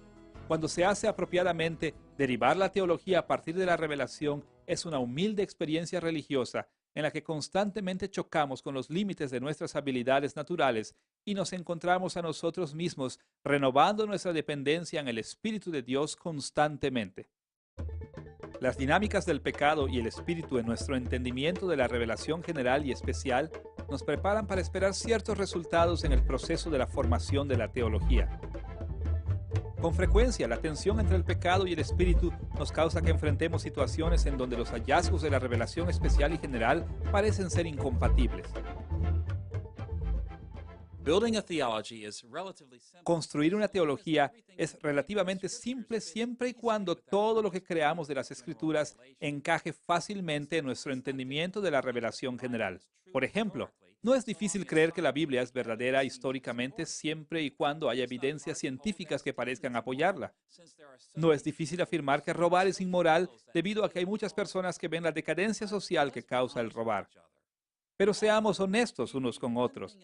Cuando se hace apropiadamente, derivar la teología a partir de la revelación es una humilde experiencia religiosa en la que constantemente chocamos con los límites de nuestras habilidades naturales y nos encontramos a nosotros mismos renovando nuestra dependencia en el Espíritu de Dios constantemente. Las dinámicas del pecado y el Espíritu en nuestro entendimiento de la revelación general y especial nos preparan para esperar ciertos resultados en el proceso de la formación de la teología. Con frecuencia, la tensión entre el pecado y el Espíritu nos causa que enfrentemos situaciones en donde los hallazgos de la revelación especial y general parecen ser incompatibles. Construir una teología es relativamente simple siempre y cuando todo lo que creamos de las Escrituras encaje fácilmente en nuestro entendimiento de la revelación general. Por ejemplo, no es difícil creer que la Biblia es verdadera históricamente siempre y cuando haya evidencias científicas que parezcan apoyarla. No es difícil afirmar que robar es inmoral debido a que hay muchas personas que ven la decadencia social que causa el robar. Pero seamos honestos unos con otros.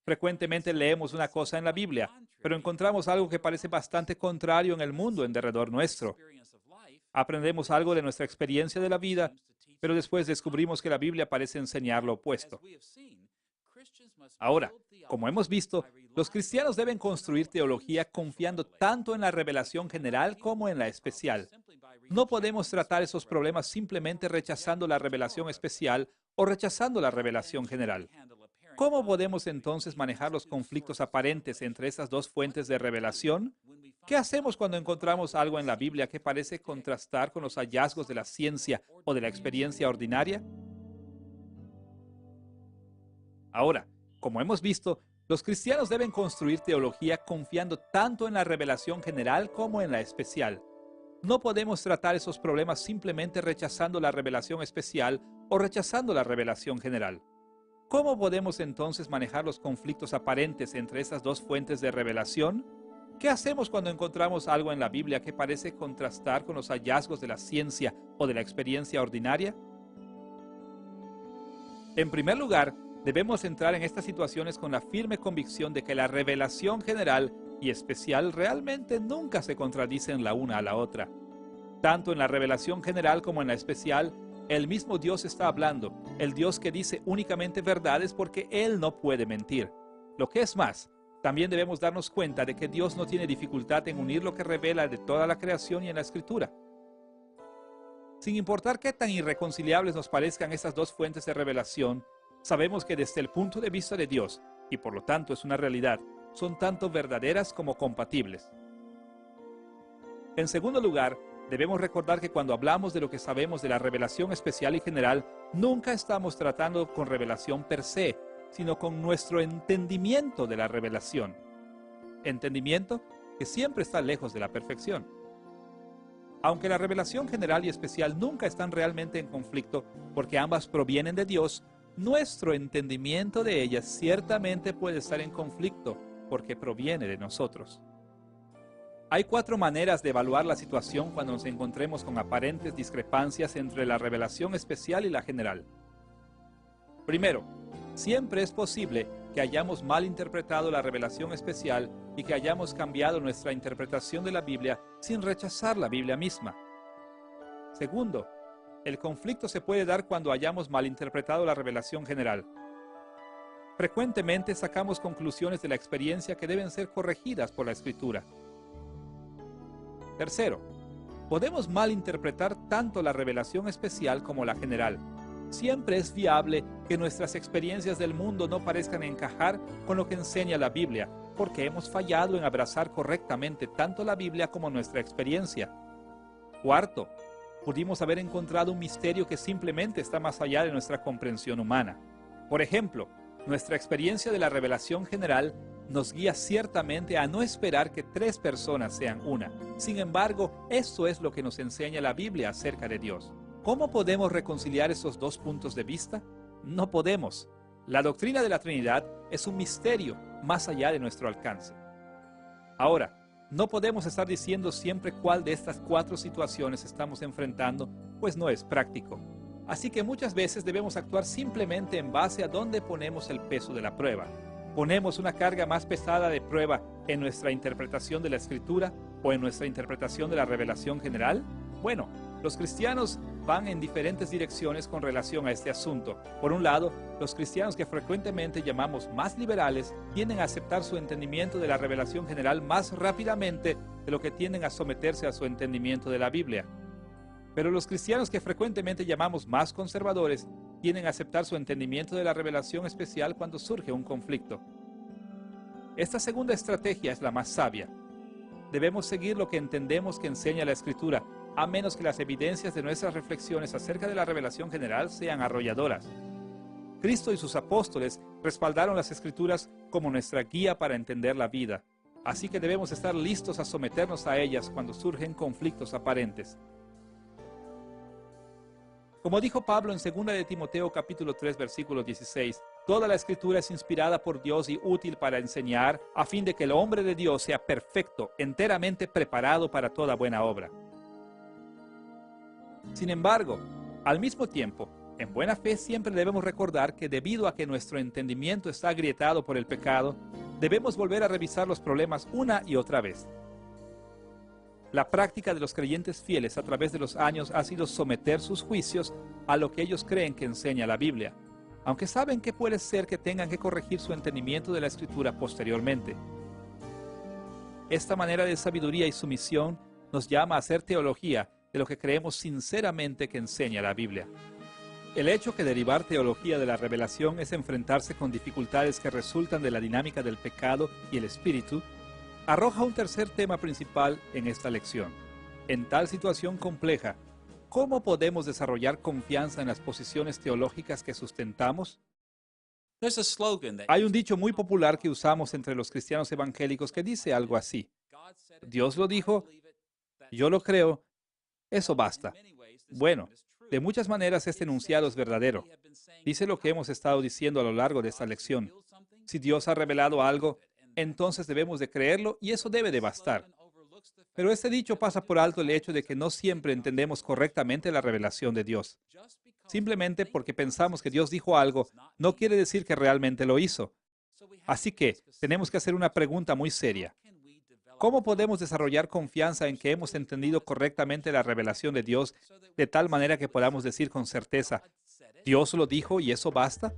Frecuentemente leemos una cosa en la Biblia, pero encontramos algo que parece bastante contrario en el mundo en derredor nuestro. Aprendemos algo de nuestra experiencia de la vida, pero después descubrimos que la Biblia parece enseñar lo opuesto. Ahora, como hemos visto, los cristianos deben construir teología confiando tanto en la revelación general como en la especial. No podemos tratar esos problemas simplemente rechazando la revelación especial o rechazando la revelación general. ¿Cómo podemos entonces manejar los conflictos aparentes entre esas dos fuentes de revelación? ¿Qué hacemos cuando encontramos algo en la Biblia que parece contrastar con los hallazgos de la ciencia o de la experiencia ordinaria? Ahora, como hemos visto, los cristianos deben construir teología confiando tanto en la revelación general como en la especial. No podemos tratar esos problemas simplemente rechazando la revelación especial o rechazando la revelación general. ¿Cómo podemos entonces manejar los conflictos aparentes entre esas dos fuentes de revelación? ¿Qué hacemos cuando encontramos algo en la Biblia que parece contrastar con los hallazgos de la ciencia o de la experiencia ordinaria? En primer lugar, debemos entrar en estas situaciones con la firme convicción de que la revelación general y especial realmente nunca se contradicen la una a la otra. Tanto en la revelación general como en la especial, el mismo Dios está hablando, el Dios que dice únicamente verdades porque Él no puede mentir. Lo que es más, también debemos darnos cuenta de que Dios no tiene dificultad en unir lo que revela de toda la creación y en la Escritura. Sin importar qué tan irreconciliables nos parezcan estas dos fuentes de revelación, sabemos que desde el punto de vista de Dios, y por lo tanto es una realidad, son tanto verdaderas como compatibles. En segundo lugar, debemos recordar que cuando hablamos de lo que sabemos de la revelación especial y general, nunca estamos tratando con revelación per se, sino con nuestro entendimiento de la revelación. Entendimiento que siempre está lejos de la perfección. Aunque la revelación general y especial nunca están realmente en conflicto porque ambas provienen de Dios, nuestro entendimiento de ellas ciertamente puede estar en conflicto porque proviene de nosotros. Hay 4 maneras de evaluar la situación cuando nos encontremos con aparentes discrepancias entre la revelación especial y la general. Primero, siempre es posible que hayamos mal interpretado la revelación especial y que hayamos cambiado nuestra interpretación de la Biblia sin rechazar la Biblia misma. Segundo, el conflicto se puede dar cuando hayamos malinterpretado la revelación general. Frecuentemente sacamos conclusiones de la experiencia que deben ser corregidas por la Escritura. Tercero, podemos malinterpretar tanto la revelación especial como la general. Siempre es viable que nuestras experiencias del mundo no parezcan encajar con lo que enseña la Biblia, porque hemos fallado en abrazar correctamente tanto la Biblia como nuestra experiencia. Cuarto, pudimos haber encontrado un misterio que simplemente está más allá de nuestra comprensión humana. Por ejemplo, nuestra experiencia de la revelación general nos guía ciertamente a no esperar que 3 personas sean una. Sin embargo, eso es lo que nos enseña la Biblia acerca de Dios. ¿Cómo podemos reconciliar esos dos puntos de vista? No podemos. La doctrina de la Trinidad es un misterio más allá de nuestro alcance. Ahora, no podemos estar diciendo siempre cuál de estas 4 situaciones estamos enfrentando, pues no es práctico. Así que muchas veces debemos actuar simplemente en base a dónde ponemos el peso de la prueba. ¿Ponemos una carga más pesada de prueba en nuestra interpretación de la Escritura o en nuestra interpretación de la revelación general? Bueno, los cristianos van en diferentes direcciones con relación a este asunto. Por un lado, los cristianos que frecuentemente llamamos más liberales tienden a aceptar su entendimiento de la revelación general más rápidamente de lo que tienden a someterse a su entendimiento de la Biblia. Pero los cristianos que frecuentemente llamamos más conservadores tienden a aceptar su entendimiento de la revelación especial cuando surge un conflicto. Esta segunda estrategia es la más sabia. Debemos seguir lo que entendemos que enseña la Escritura, a menos que las evidencias de nuestras reflexiones acerca de la revelación general sean arrolladoras. Cristo y sus apóstoles respaldaron las Escrituras como nuestra guía para entender la vida, así que debemos estar listos a someternos a ellas cuando surgen conflictos aparentes. Como dijo Pablo en 2 de Timoteo capítulo 3 versículo 16, toda la Escritura es inspirada por Dios y útil para enseñar, a fin de que el hombre de Dios sea perfecto, enteramente preparado para toda buena obra. Sin embargo, al mismo tiempo, en buena fe siempre debemos recordar que debido a que nuestro entendimiento está agrietado por el pecado, debemos volver a revisar los problemas una y otra vez. La práctica de los creyentes fieles a través de los años ha sido someter sus juicios a lo que ellos creen que enseña la Biblia, aunque saben que puede ser que tengan que corregir su entendimiento de la Escritura posteriormente. Esta manera de sabiduría y sumisión nos llama a hacer teología de lo que creemos sinceramente que enseña la Biblia. El hecho que derivar teología de la revelación es enfrentarse con dificultades que resultan de la dinámica del pecado y el espíritu, arroja un tercer tema principal en esta lección. En tal situación compleja, ¿cómo podemos desarrollar confianza en las posiciones teológicas que sustentamos? Hay un dicho muy popular que usamos entre los cristianos evangélicos que dice algo así: Dios lo dijo, yo lo creo, eso basta. Bueno, de muchas maneras este enunciado es verdadero. Dice lo que hemos estado diciendo a lo largo de esta lección. Si Dios ha revelado algo, entonces debemos de creerlo y eso debe de bastar. Pero este dicho pasa por alto el hecho de que no siempre entendemos correctamente la revelación de Dios. Simplemente porque pensamos que Dios dijo algo, no quiere decir que realmente lo hizo. Así que tenemos que hacer una pregunta muy seria. ¿Cómo podemos desarrollar confianza en que hemos entendido correctamente la revelación de Dios de tal manera que podamos decir con certeza, Dios lo dijo y eso basta?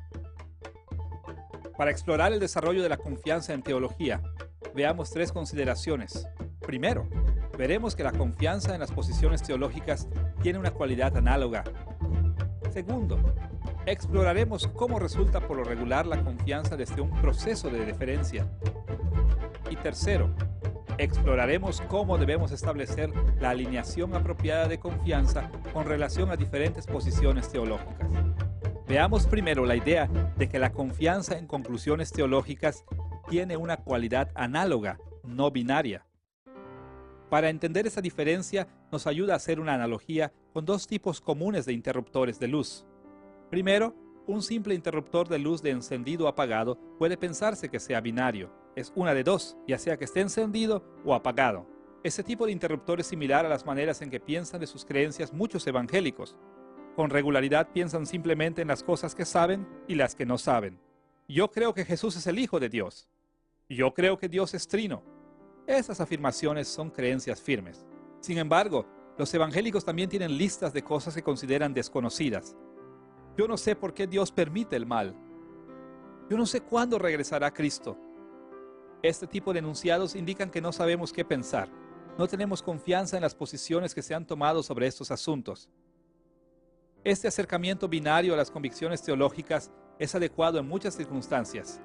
Para explorar el desarrollo de la confianza en teología, veamos tres consideraciones. Primero, veremos que la confianza en las posiciones teológicas tiene una cualidad análoga. Segundo, exploraremos cómo resulta por lo regular la confianza desde un proceso de deferencia. Y tercero, exploraremos cómo debemos establecer la alineación apropiada de confianza con relación a diferentes posiciones teológicas. Veamos primero la idea de que la confianza en conclusiones teológicas tiene una cualidad análoga, no binaria. Para entender esa diferencia, nos ayuda a hacer una analogía con dos tipos comunes de interruptores de luz. Primero, un simple interruptor de luz de encendido o apagado puede pensarse que sea binario. Es una de dos, ya sea que esté encendido o apagado. Este tipo de interruptor es similar a las maneras en que piensan de sus creencias muchos evangélicos. Con regularidad piensan simplemente en las cosas que saben y las que no saben. Yo creo que Jesús es el Hijo de Dios. Yo creo que Dios es trino. Esas afirmaciones son creencias firmes. Sin embargo, los evangélicos también tienen listas de cosas que consideran desconocidas. Yo no sé por qué Dios permite el mal. Yo no sé cuándo regresará Cristo. Este tipo de enunciados indican que no sabemos qué pensar. No tenemos confianza en las posiciones que se han tomado sobre estos asuntos. Este acercamiento binario a las convicciones teológicas es adecuado en muchas circunstancias.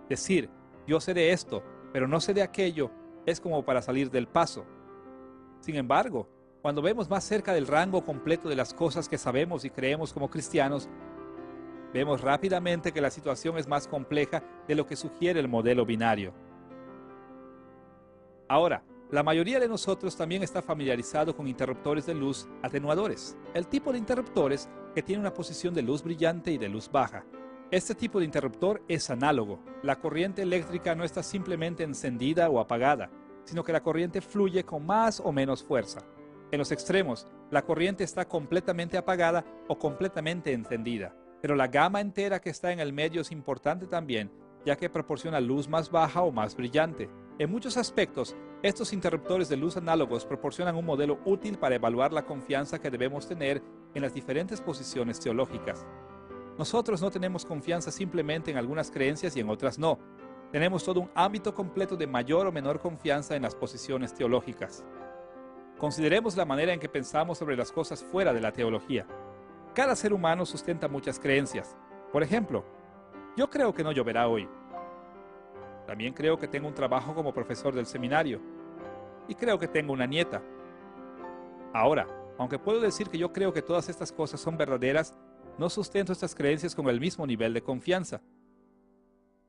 Decir, yo sé de esto, pero no sé de aquello, es como para salir del paso. Sin embargo, cuando vemos más cerca del rango completo de las cosas que sabemos y creemos como cristianos, vemos rápidamente que la situación es más compleja de lo que sugiere el modelo binario. Ahora, la mayoría de nosotros también está familiarizado con interruptores de luz atenuadores, el tipo de interruptores que tiene una posición de luz brillante y de luz baja. Este tipo de interruptor es análogo. La corriente eléctrica no está simplemente encendida o apagada, sino que la corriente fluye con más o menos fuerza. En los extremos, la corriente está completamente apagada o completamente encendida, pero la gama entera que está en el medio es importante también, ya que proporciona luz más baja o más brillante. En muchos aspectos, estos interruptores de luz análogos proporcionan un modelo útil para evaluar la confianza que debemos tener en las diferentes posiciones teológicas. Nosotros no tenemos confianza simplemente en algunas creencias y en otras no. Tenemos todo un ámbito completo de mayor o menor confianza en las posiciones teológicas. Consideremos la manera en que pensamos sobre las cosas fuera de la teología. Cada ser humano sustenta muchas creencias. Por ejemplo, yo creo que no lloverá hoy. También creo que tengo un trabajo como profesor del seminario. Y creo que tengo una nieta. Ahora, aunque puedo decir que yo creo que todas estas cosas son verdaderas, no sustento estas creencias con el mismo nivel de confianza.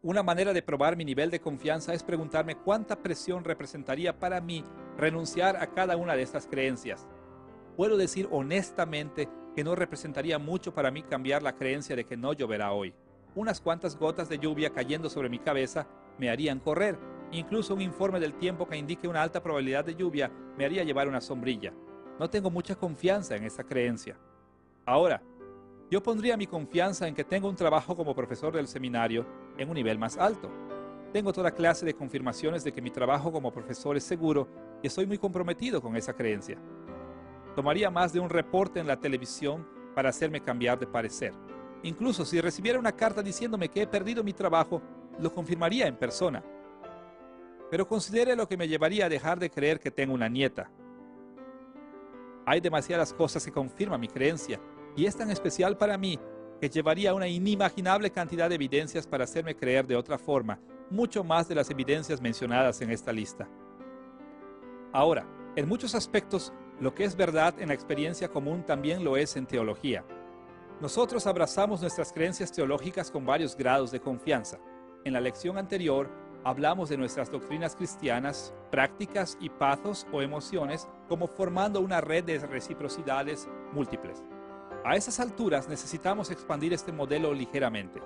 Una manera de probar mi nivel de confianza es preguntarme cuánta presión representaría para mí renunciar a cada una de estas creencias. Puedo decir honestamente que no representaría mucho para mí cambiar la creencia de que no lloverá hoy. Unas cuantas gotas de lluvia cayendo sobre mi cabeza me harían correr. Incluso un informe del tiempo que indique una alta probabilidad de lluvia me haría llevar una sombrilla. No tengo mucha confianza en esa creencia. Ahora, yo pondría mi confianza en que tengo un trabajo como profesor del seminario en un nivel más alto. Tengo toda clase de confirmaciones de que mi trabajo como profesor es seguro y estoy muy comprometido con esa creencia. Tomaría más de un reporte en la televisión para hacerme cambiar de parecer. Incluso si recibiera una carta diciéndome que he perdido mi trabajo, lo confirmaría en persona. Pero considere lo que me llevaría a dejar de creer que tengo una nieta. Hay demasiadas cosas que confirman mi creencia, y es tan especial para mí que llevaría una inimaginable cantidad de evidencias para hacerme creer de otra forma, mucho más de las evidencias mencionadas en esta lista. Ahora, en muchos aspectos, lo que es verdad en la experiencia común también lo es en teología. Nosotros abrazamos nuestras creencias teológicas con varios grados de confianza. En la lección anterior, hablamos de nuestras doctrinas cristianas, prácticas y pathos o emociones como formando una red de reciprocidades múltiples. A esas alturas necesitamos expandir este modelo ligeramente.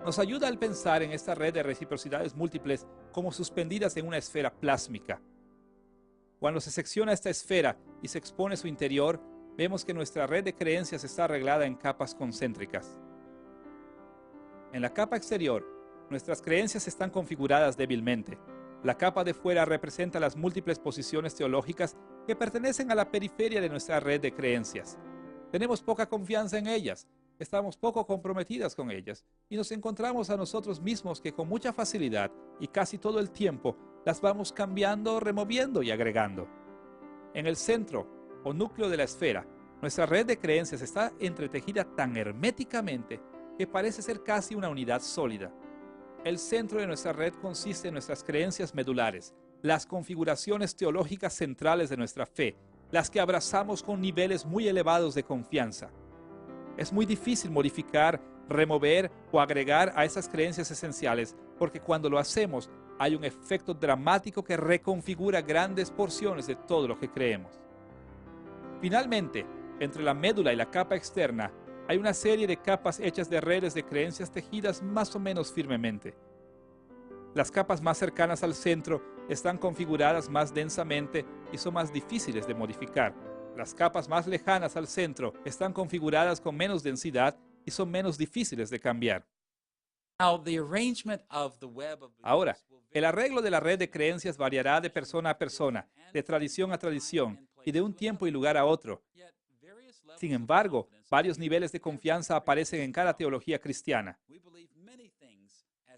Nos ayuda al pensar en esta red de reciprocidades múltiples como suspendidas en una esfera plásmica. Cuando se secciona esta esfera y se expone su interior, vemos que nuestra red de creencias está arreglada en capas concéntricas. En la capa exterior, nuestras creencias están configuradas débilmente. La capa de fuera representa las múltiples posiciones teológicas que pertenecen a la periferia de nuestra red de creencias. Tenemos poca confianza en ellas, estamos poco comprometidas con ellas y nos encontramos a nosotros mismos que con mucha facilidad y casi todo el tiempo las vamos cambiando, removiendo y agregando. En el centro o núcleo de la esfera, nuestra red de creencias está entretejida tan herméticamente que parece ser casi una unidad sólida. El centro de nuestra red consiste en nuestras creencias medulares, las configuraciones teológicas centrales de nuestra fe, las que abrazamos con niveles muy elevados de confianza. Es muy difícil modificar, remover o agregar a esas creencias esenciales, porque cuando lo hacemos hay un efecto dramático que reconfigura grandes porciones de todo lo que creemos. Finalmente, entre la médula y la capa externa, hay una serie de capas hechas de redes de creencias tejidas más o menos firmemente. Las capas más cercanas al centro están configuradas más densamente y son más difíciles de modificar. Las capas más lejanas al centro están configuradas con menos densidad y son menos difíciles de cambiar. Ahora, el arreglo de la red de creencias variará de persona a persona, de tradición a tradición y de un tiempo y lugar a otro. Sin embargo, varios niveles de confianza aparecen en cada teología cristiana.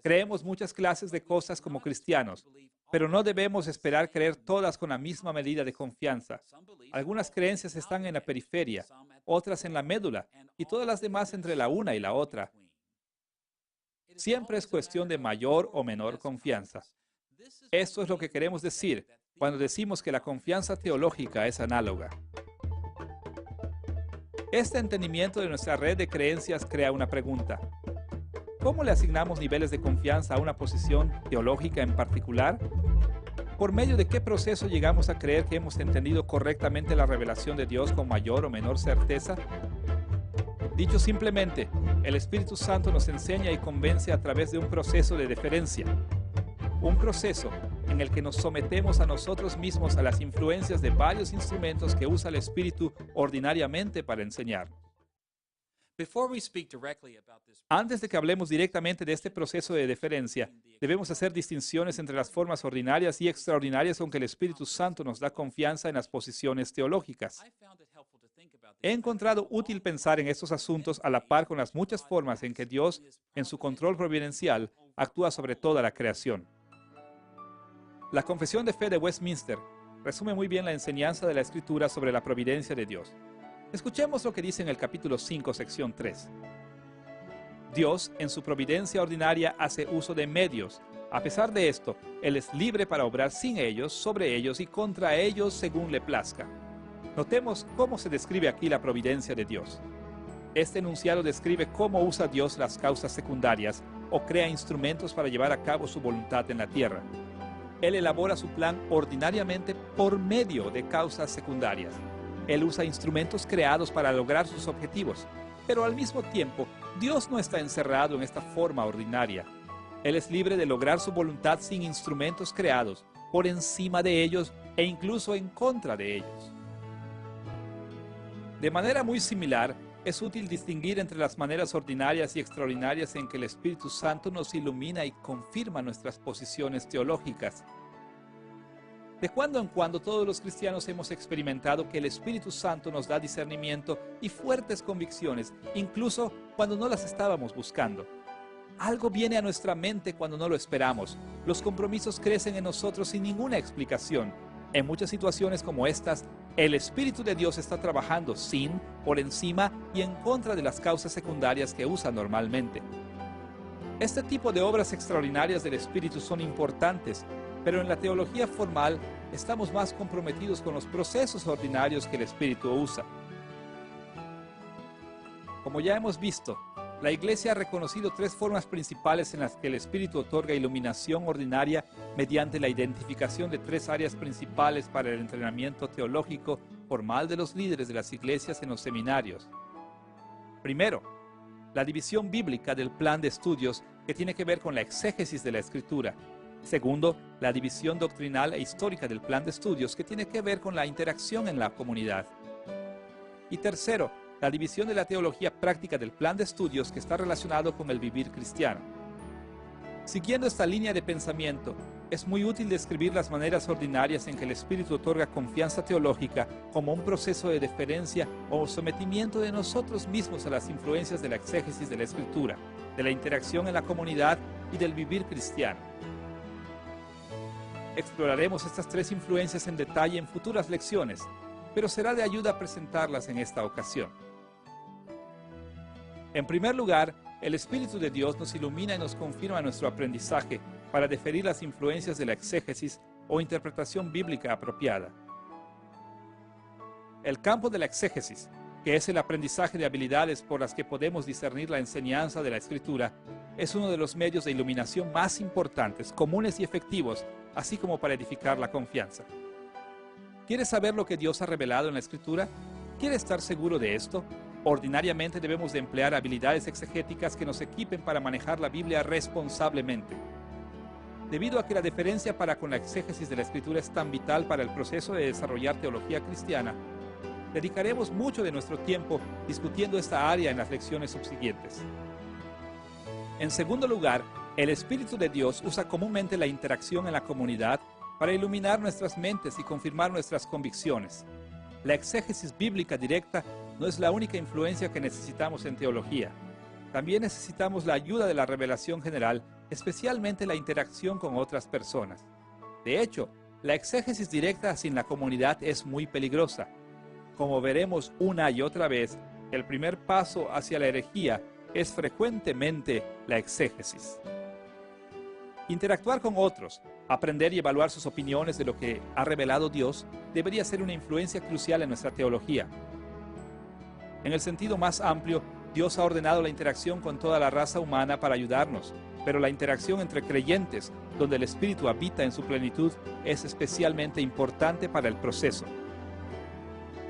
Creemos muchas clases de cosas como cristianos, pero no debemos esperar creer todas con la misma medida de confianza. Algunas creencias están en la periferia, otras en la médula, y todas las demás entre la una y la otra. Siempre es cuestión de mayor o menor confianza. Esto es lo que queremos decir cuando decimos que la confianza teológica es análoga. Este entendimiento de nuestra red de creencias crea una pregunta. ¿Cómo le asignamos niveles de confianza a una posición teológica en particular? ¿Por medio de qué proceso llegamos a creer que hemos entendido correctamente la revelación de Dios con mayor o menor certeza? Dicho simplemente, el Espíritu Santo nos enseña y convence a través de un proceso de deferencia. Un proceso en el que nos sometemos a nosotros mismos a las influencias de varios instrumentos que usa el Espíritu ordinariamente para enseñarnos. Antes de que hablemos directamente de este proceso de deferencia, debemos hacer distinciones entre las formas ordinarias y extraordinarias con que el Espíritu Santo nos da confianza en las posiciones teológicas. He encontrado útil pensar en estos asuntos a la par con las muchas formas en que Dios, en su control providencial, actúa sobre toda la creación. La Confesión de Fe de Westminster resume muy bien la enseñanza de la Escritura sobre la providencia de Dios. Escuchemos lo que dice en el capítulo 5, sección 3. Dios, en su providencia ordinaria, hace uso de medios. A pesar de esto, Él es libre para obrar sin ellos, sobre ellos y contra ellos según le plazca. Notemos cómo se describe aquí la providencia de Dios. Este enunciado describe cómo usa Dios las causas secundarias o crea instrumentos para llevar a cabo su voluntad en la tierra. Él elabora su plan ordinariamente por medio de causas secundarias. Él usa instrumentos creados para lograr sus objetivos, pero al mismo tiempo, Dios no está encerrado en esta forma ordinaria. Él es libre de lograr su voluntad sin instrumentos creados, por encima de ellos e incluso en contra de ellos. De manera muy similar, es útil distinguir entre las maneras ordinarias y extraordinarias en que el Espíritu Santo nos ilumina y confirma nuestras posiciones teológicas. De cuando en cuando todos los cristianos hemos experimentado que el Espíritu Santo nos da discernimiento y fuertes convicciones, incluso cuando no las estábamos buscando. Algo viene a nuestra mente cuando no lo esperamos. Los compromisos crecen en nosotros sin ninguna explicación. En muchas situaciones como estas, El Espíritu de Dios está trabajando sin, por encima y en contra de las causas secundarias que usa normalmente. Este tipo de obras extraordinarias del Espíritu son importantes, pero en la teología formal estamos más comprometidos con los procesos ordinarios que el Espíritu usa. Como ya hemos visto, la Iglesia ha reconocido tres formas principales en las que el Espíritu otorga iluminación ordinaria mediante la identificación de tres áreas principales para el entrenamiento teológico formal de los líderes de las iglesias en los seminarios. Primero, la división bíblica del plan de estudios que tiene que ver con la exégesis de la Escritura. Segundo, la división doctrinal e histórica del plan de estudios que tiene que ver con la interacción en la comunidad. Y tercero, la división de la teología práctica del plan de estudios que está relacionado con el vivir cristiano. Siguiendo esta línea de pensamiento, es muy útil describir las maneras ordinarias en que el Espíritu otorga confianza teológica como un proceso de deferencia o sometimiento de nosotros mismos a las influencias de la exégesis de la Escritura, de la interacción en la comunidad y del vivir cristiano. Exploraremos estas tres influencias en detalle en futuras lecciones, pero será de ayuda presentarlas en esta ocasión. En primer lugar, el Espíritu de Dios nos ilumina y nos confirma nuestro aprendizaje para deferir las influencias de la exégesis o interpretación bíblica apropiada. El campo de la exégesis, que es el aprendizaje de habilidades por las que podemos discernir la enseñanza de la Escritura, es uno de los medios de iluminación más importantes, comunes y efectivos, así como para edificar la confianza. ¿Quieres saber lo que Dios ha revelado en la Escritura? ¿Quieres estar seguro de esto? Ordinariamente debemos de emplear habilidades exegéticas que nos equipen para manejar la Biblia responsablemente. Debido a que la deferencia para con la exégesis de la Escritura es tan vital para el proceso de desarrollar teología cristiana, dedicaremos mucho de nuestro tiempo discutiendo esta área en las lecciones subsiguientes. En segundo lugar, el Espíritu de Dios usa comúnmente la interacción en la comunidad para iluminar nuestras mentes y confirmar nuestras convicciones. La exégesis bíblica directa no es la única influencia que necesitamos en teología. También necesitamos la ayuda de la revelación general, especialmente la interacción con otras personas. De hecho, la exégesis directa sin la comunidad es muy peligrosa. Como veremos una y otra vez, el primer paso hacia la herejía es frecuentemente la exégesis. Interactuar con otros, aprender y evaluar sus opiniones de lo que ha revelado Dios, debería ser una influencia crucial en nuestra teología. En el sentido más amplio, Dios ha ordenado la interacción con toda la raza humana para ayudarnos, pero la interacción entre creyentes, donde el Espíritu habita en su plenitud, es especialmente importante para el proceso.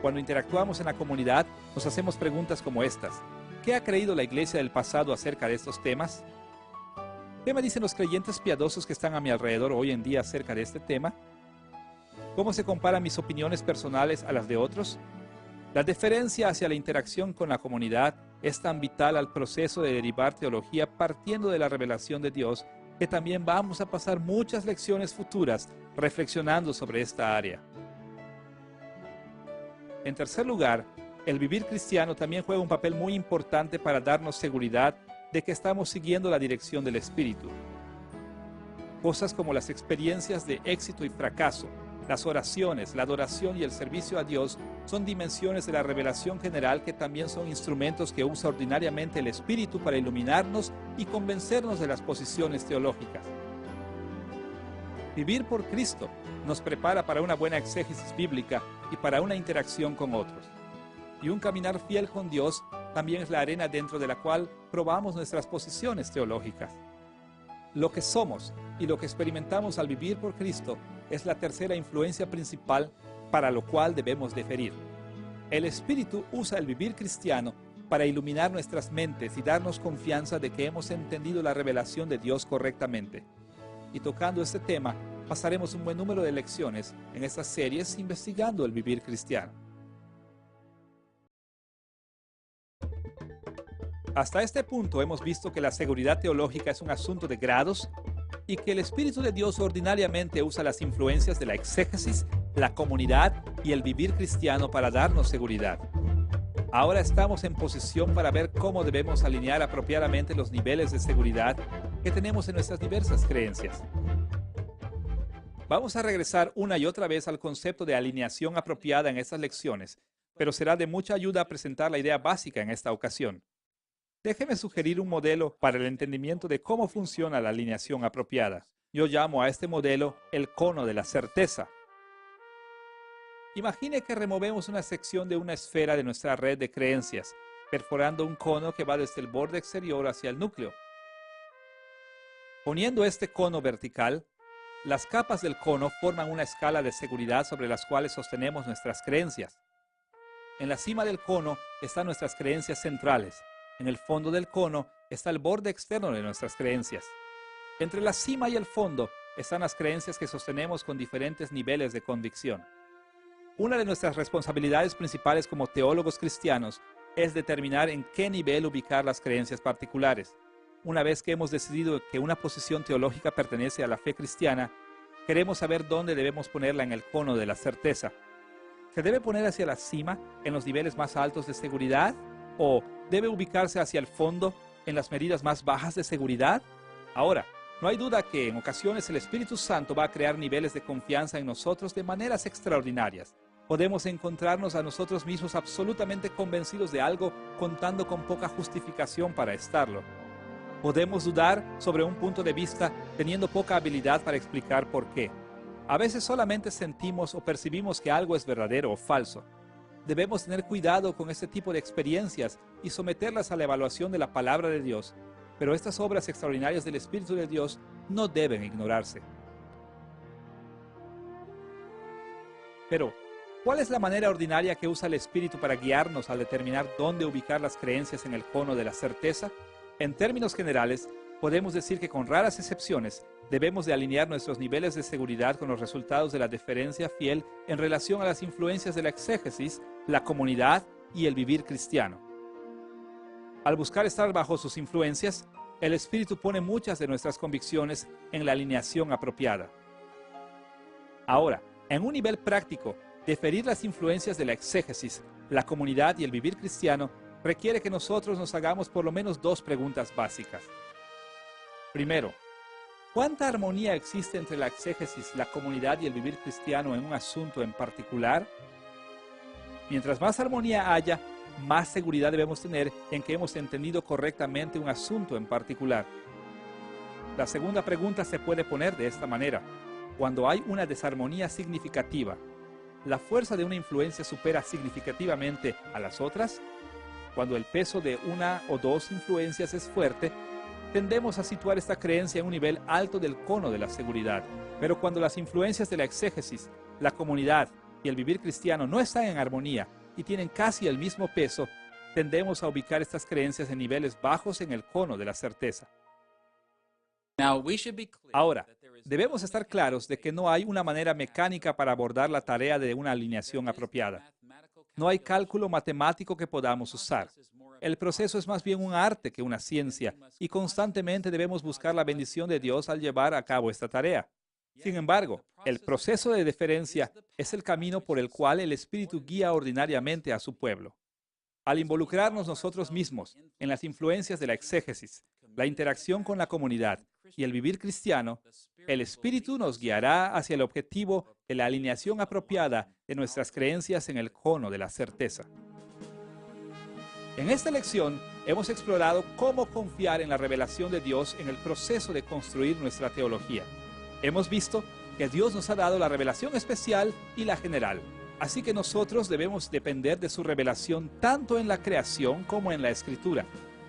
Cuando interactuamos en la comunidad, nos hacemos preguntas como estas. ¿Qué ha creído la iglesia del pasado acerca de estos temas? ¿Qué me dicen los creyentes piadosos que están a mi alrededor hoy en día acerca de este tema? ¿Cómo se comparan mis opiniones personales a las de otros? La deferencia hacia la interacción con la comunidad es tan vital al proceso de derivar teología partiendo de la revelación de Dios que también vamos a pasar muchas lecciones futuras reflexionando sobre esta área. En tercer lugar, el vivir cristiano también juega un papel muy importante para darnos seguridad de que estamos siguiendo la dirección del Espíritu. Cosas como las experiencias de éxito y fracaso, las oraciones, la adoración y el servicio a Dios son dimensiones de la revelación general que también son instrumentos que usa ordinariamente el Espíritu para iluminarnos y convencernos de las posiciones teológicas. Vivir por Cristo nos prepara para una buena exégesis bíblica y para una interacción con otros. Y un caminar fiel con Dios también es la arena dentro de la cual probamos nuestras posiciones teológicas. Lo que somos y lo que experimentamos al vivir por Cristo es la tercera influencia principal para lo cual debemos deferir. El Espíritu usa el vivir cristiano para iluminar nuestras mentes y darnos confianza de que hemos entendido la revelación de Dios correctamente. Y tocando este tema, pasaremos un buen número de lecciones en estas series investigando el vivir cristiano. Hasta este punto hemos visto que la seguridad teológica es un asunto de grados y que el Espíritu de Dios ordinariamente usa las influencias de la exégesis, la comunidad y el vivir cristiano para darnos seguridad. Ahora estamos en posición para ver cómo debemos alinear apropiadamente los niveles de seguridad que tenemos en nuestras diversas creencias. Vamos a regresar una y otra vez al concepto de alineación apropiada en estas lecciones, pero será de mucha ayuda presentar la idea básica en esta ocasión. Déjeme sugerir un modelo para el entendimiento de cómo funciona la alineación apropiada. Yo llamo a este modelo el cono de la certeza. Imagine que removemos una sección de una esfera de nuestra red de creencias, perforando un cono que va desde el borde exterior hacia el núcleo. Poniendo este cono vertical, las capas del cono forman una escala de seguridad sobre las cuales sostenemos nuestras creencias. En la cima del cono están nuestras creencias centrales. En el fondo del cono está el borde externo de nuestras creencias. Entre la cima y el fondo están las creencias que sostenemos con diferentes niveles de convicción. Una de nuestras responsabilidades principales como teólogos cristianos es determinar en qué nivel ubicar las creencias particulares. Una vez que hemos decidido que una posición teológica pertenece a la fe cristiana, queremos saber dónde debemos ponerla en el cono de la certeza. ¿Se debe poner hacia la cima, en los niveles más altos de seguridad? ¿O debe ubicarse hacia el fondo, en las medidas más bajas de seguridad? Ahora, no hay duda que en ocasiones el Espíritu Santo va a crear niveles de confianza en nosotros de maneras extraordinarias. Podemos encontrarnos a nosotros mismos absolutamente convencidos de algo contando con poca justificación para estarlo. Podemos dudar sobre un punto de vista teniendo poca habilidad para explicar por qué. A veces solamente sentimos o percibimos que algo es verdadero o falso. Debemos tener cuidado con este tipo de experiencias y someterlas a la evaluación de la palabra de Dios, pero estas obras extraordinarias del Espíritu de Dios no deben ignorarse. Pero, ¿cuál es la manera ordinaria que usa el Espíritu para guiarnos al determinar dónde ubicar las creencias en el cono de la certeza? En términos generales, podemos decir que con raras excepciones, debemos de alinear nuestros niveles de seguridad con los resultados de la deferencia fiel en relación a las influencias de la exégesis, la comunidad y el vivir cristiano. Al buscar estar bajo sus influencias, el Espíritu pone muchas de nuestras convicciones en la alineación apropiada. Ahora, en un nivel práctico, deferir las influencias de la exégesis, la comunidad y el vivir cristiano requiere que nosotros nos hagamos por lo menos dos preguntas básicas. Primero, ¿cuánta armonía existe entre la exégesis, la comunidad y el vivir cristiano en un asunto en particular? Mientras más armonía haya, más seguridad debemos tener en que hemos entendido correctamente un asunto en particular. La segunda pregunta se puede poner de esta manera. Cuando hay una desarmonía significativa, ¿la fuerza de una influencia supera significativamente a las otras? Cuando el peso de una o dos influencias es fuerte, tendemos a situar esta creencia en un nivel alto del cono de la seguridad. Pero cuando las influencias de la exégesis, la comunidad y el vivir cristiano no están en armonía y tienen casi el mismo peso, tendemos a ubicar estas creencias en niveles bajos en el cono de la certeza. Ahora, debemos estar claros de que no hay una manera mecánica para abordar la tarea de una alineación apropiada. No hay cálculo matemático que podamos usar. El proceso es más bien un arte que una ciencia y constantemente debemos buscar la bendición de Dios al llevar a cabo esta tarea. Sin embargo, el proceso de deferencia es el camino por el cual el Espíritu guía ordinariamente a su pueblo. Al involucrarnos nosotros mismos en las influencias de la exégesis, la interacción con la comunidad y el vivir cristiano, el Espíritu nos guiará hacia el objetivo de la alineación apropiada de nuestras creencias en el cono de la certeza. En esta lección hemos explorado cómo confiar en la revelación de Dios en el proceso de construir nuestra teología. Hemos visto que Dios nos ha dado la revelación especial y la general, así que nosotros debemos depender de su revelación tanto en la creación como en la Escritura.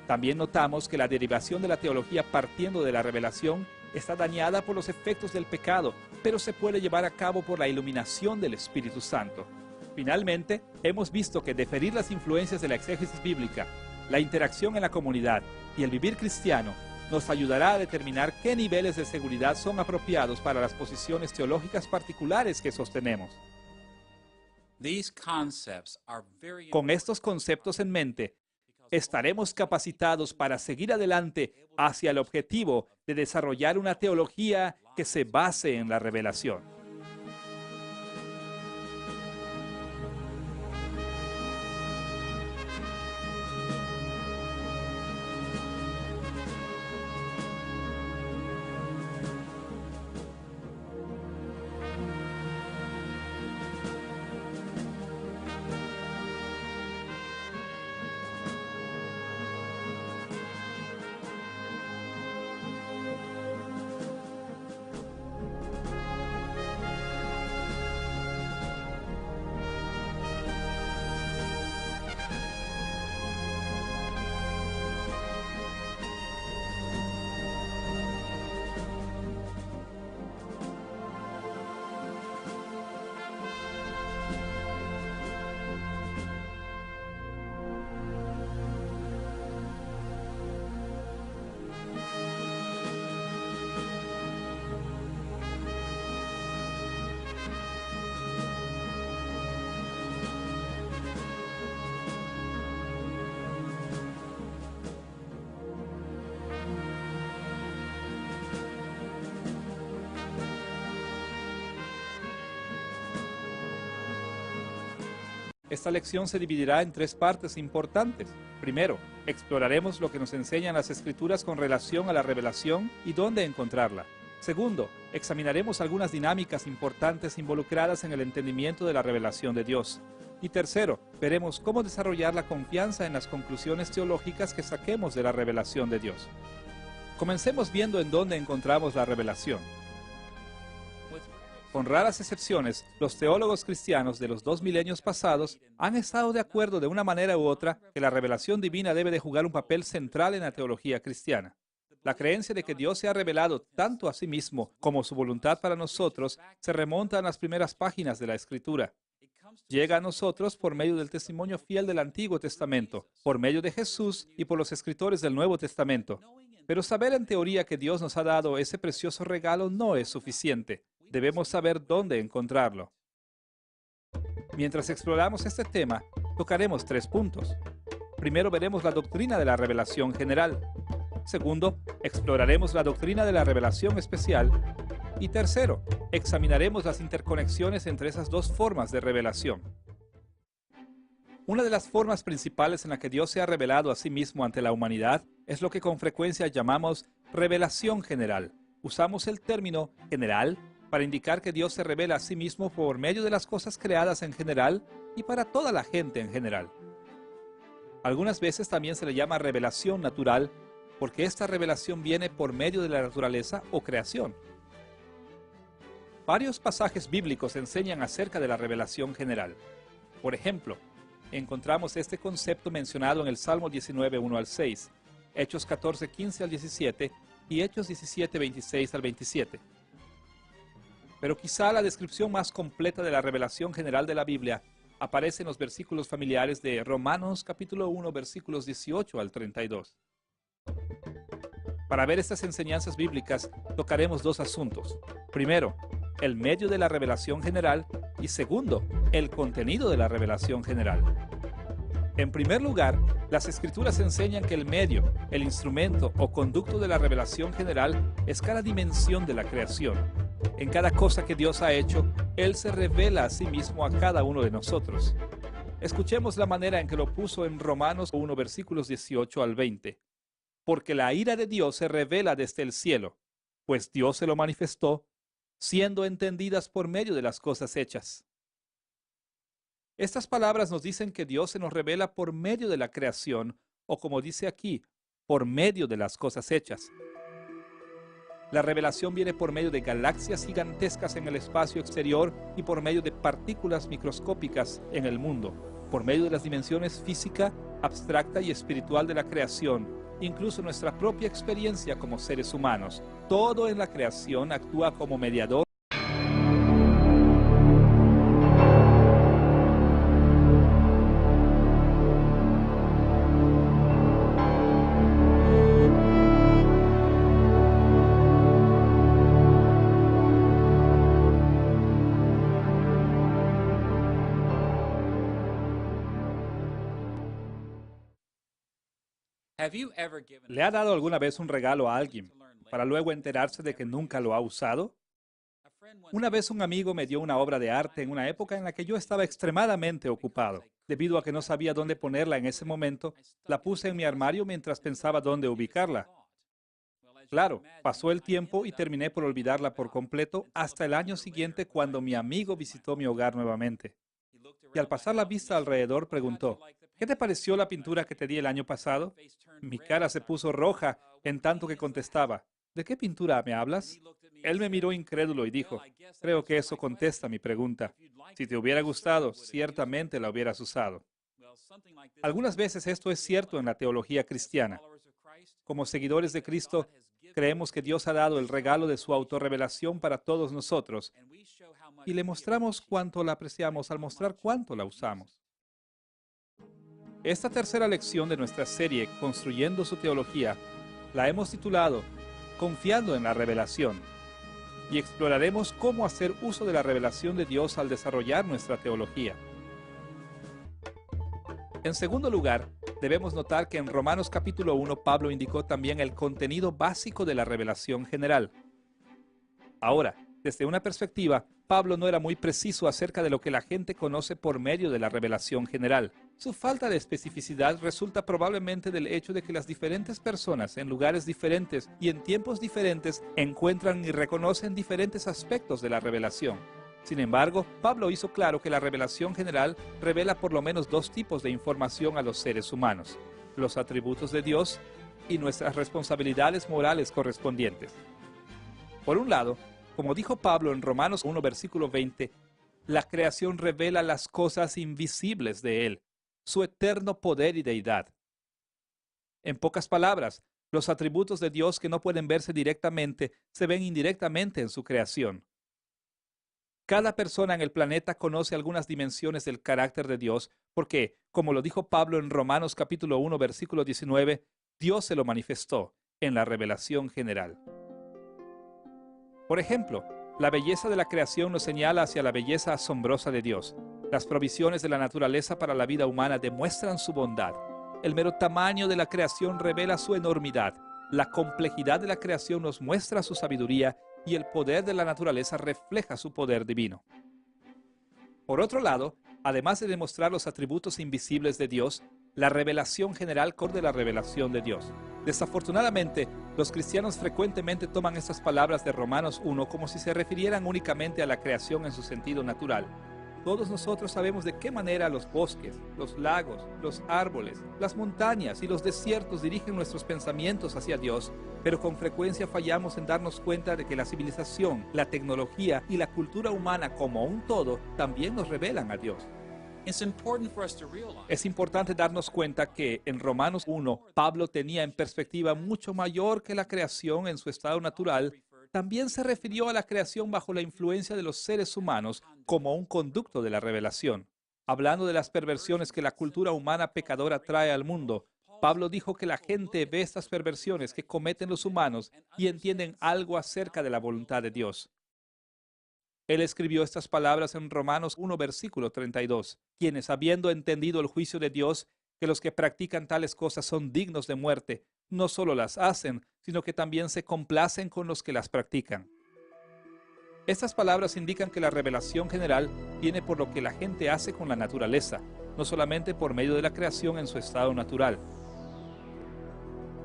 También notamos que la derivación de la teología partiendo de la revelación está dañada por los efectos del pecado, pero se puede llevar a cabo por la iluminación del Espíritu Santo. Finalmente, hemos visto que deferir las influencias de la exégesis bíblica, la interacción en la comunidad y el vivir cristiano nos ayudará a determinar qué niveles de seguridad son apropiados para las posiciones teológicas particulares que sostenemos. Con estos conceptos en mente, estaremos capacitados para seguir adelante hacia el objetivo de desarrollar una teología que se base en la revelación. Esta lección se dividirá en tres partes importantes. Primero, exploraremos lo que nos enseñan las Escrituras con relación a la revelación y dónde encontrarla. Segundo, examinaremos algunas dinámicas importantes involucradas en el entendimiento de la revelación de Dios. Y tercero, veremos cómo desarrollar la confianza en las conclusiones teológicas que saquemos de la revelación de Dios. Comencemos viendo en dónde encontramos la revelación. Con raras excepciones, los teólogos cristianos de los 2 milenios pasados han estado de acuerdo de una manera u otra que la revelación divina debe de jugar un papel central en la teología cristiana. La creencia de que Dios se ha revelado tanto a sí mismo como su voluntad para nosotros se remonta a las primeras páginas de la Escritura. Llega a nosotros por medio del testimonio fiel del Antiguo Testamento, por medio de Jesús y por los escritores del Nuevo Testamento. Pero saber en teoría que Dios nos ha dado ese precioso regalo no es suficiente. Debemos saber dónde encontrarlo. Mientras exploramos este tema, tocaremos 3 puntos. Primero veremos la doctrina de la revelación general. Segundo, exploraremos la doctrina de la revelación especial. Y tercero, examinaremos las interconexiones entre esas dos formas de revelación. Una de las formas principales en la que Dios se ha revelado a sí mismo ante la humanidad es lo que con frecuencia llamamos revelación general. Usamos el término general para indicar que Dios se revela a sí mismo por medio de las cosas creadas en general y para toda la gente en general. Algunas veces también se le llama revelación natural porque esta revelación viene por medio de la naturaleza o creación. Varios pasajes bíblicos enseñan acerca de la revelación general. Por ejemplo, encontramos este concepto mencionado en el Salmo 19, 1 al 6, Hechos 14, 15 al 17 y Hechos 17, 26 al 27. Pero quizá la descripción más completa de la revelación general de la Biblia aparece en los versículos familiares de Romanos capítulo 1, versículos 18 al 32. Para ver estas enseñanzas bíblicas, tocaremos 2 asuntos. Primero, el medio de la revelación general y segundo, el contenido de la revelación general. En primer lugar, las Escrituras enseñan que el medio, el instrumento o conducto de la revelación general es cada dimensión de la creación. En cada cosa que Dios ha hecho, Él se revela a sí mismo a cada uno de nosotros. Escuchemos la manera en que lo puso en Romanos 1, versículos 18 al 20. Porque la ira de Dios se revela desde el cielo, pues Dios se lo manifestó, siendo entendidas por medio de las cosas hechas. Estas palabras nos dicen que Dios se nos revela por medio de la creación, o como dice aquí, por medio de las cosas hechas. La revelación viene por medio de galaxias gigantescas en el espacio exterior y por medio de partículas microscópicas en el mundo, por medio de las dimensiones física, abstracta y espiritual de la creación, incluso nuestra propia experiencia como seres humanos. Todo en la creación actúa como mediador. ¿Le ha dado alguna vez un regalo a alguien para luego enterarse de que nunca lo ha usado? Una vez un amigo me dio una obra de arte en una época en la que yo estaba extremadamente ocupado. Debido a que no sabía dónde ponerla en ese momento, la puse en mi armario mientras pensaba dónde ubicarla. Claro, pasó el tiempo y terminé por olvidarla por completo hasta el año siguiente cuando mi amigo visitó mi hogar nuevamente. Y al pasar la vista alrededor preguntó, ¿qué te pareció la pintura que te di el año pasado? Mi cara se puso roja en tanto que contestaba, ¿de qué pintura me hablas? Él me miró incrédulo y dijo, creo que eso contesta mi pregunta. Si te hubiera gustado, ciertamente la hubieras usado. Algunas veces esto es cierto en la teología cristiana. Como seguidores de Cristo, creemos que Dios ha dado el regalo de su autorrevelación para todos nosotros y le mostramos cuánto la apreciamos al mostrar cuánto la usamos. Esta tercera lección de nuestra serie, Construyendo su Teología, la hemos titulado Confiando en la Revelación, y exploraremos cómo hacer uso de la revelación de Dios al desarrollar nuestra teología. En segundo lugar, debemos notar que en Romanos capítulo 1, Pablo indicó también el contenido básico de la revelación general. Ahora, Desde una perspectiva, Pablo no era muy preciso acerca de lo que la gente conoce por medio de la revelación general. Su falta de especificidad resulta probablemente del hecho de que las diferentes personas en lugares diferentes y en tiempos diferentes encuentran y reconocen diferentes aspectos de la revelación. Sin embargo, Pablo hizo claro que la revelación general revela por lo menos dos tipos de información a los seres humanos: los atributos de Dios y nuestras responsabilidades morales correspondientes. Por un lado, como dijo Pablo en Romanos 1, versículo 20, la creación revela las cosas invisibles de Él, su eterno poder y deidad. En pocas palabras, los atributos de Dios que no pueden verse directamente se ven indirectamente en su creación. Cada persona en el planeta conoce algunas dimensiones del carácter de Dios porque, como lo dijo Pablo en Romanos capítulo 1, versículo 19, Dios se lo manifestó en la revelación general. Por ejemplo, la belleza de la creación nos señala hacia la belleza asombrosa de Dios. Las provisiones de la naturaleza para la vida humana demuestran su bondad. El mero tamaño de la creación revela su enormidad. La complejidad de la creación nos muestra su sabiduría y el poder de la naturaleza refleja su poder divino. Por otro lado, además de demostrar los atributos invisibles de Dios, la revelación general corre la revelación de Dios. Desafortunadamente, los cristianos frecuentemente toman estas palabras de Romanos 1 como si se refirieran únicamente a la creación en su sentido natural. Todos nosotros sabemos de qué manera los bosques, los lagos, los árboles, las montañas y los desiertos dirigen nuestros pensamientos hacia Dios, pero con frecuencia fallamos en darnos cuenta de que la civilización, la tecnología y la cultura humana como un todo también nos revelan a Dios. Es importante darnos cuenta que en Romanos 1, Pablo tenía en perspectiva mucho mayor que la creación en su estado natural. También se refirió a la creación bajo la influencia de los seres humanos como un conducto de la revelación. Hablando de las perversiones que la cultura humana pecadora trae al mundo, Pablo dijo que la gente ve estas perversiones que cometen los humanos y entienden algo acerca de la voluntad de Dios. Él escribió estas palabras en Romanos 1, versículo 32, quienes, habiendo entendido el juicio de Dios, que los que practican tales cosas son dignos de muerte, no solo las hacen, sino que también se complacen con los que las practican. Estas palabras indican que la revelación general viene por lo que la gente hace con la naturaleza, no solamente por medio de la creación en su estado natural.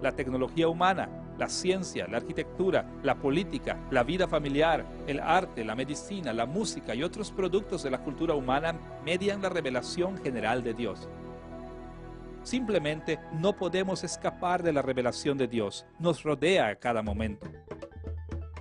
La tecnología humana, la ciencia, la arquitectura, la política, la vida familiar, el arte, la medicina, la música y otros productos de la cultura humana median la revelación general de Dios. Simplemente no podemos escapar de la revelación de Dios. Nos rodea a cada momento.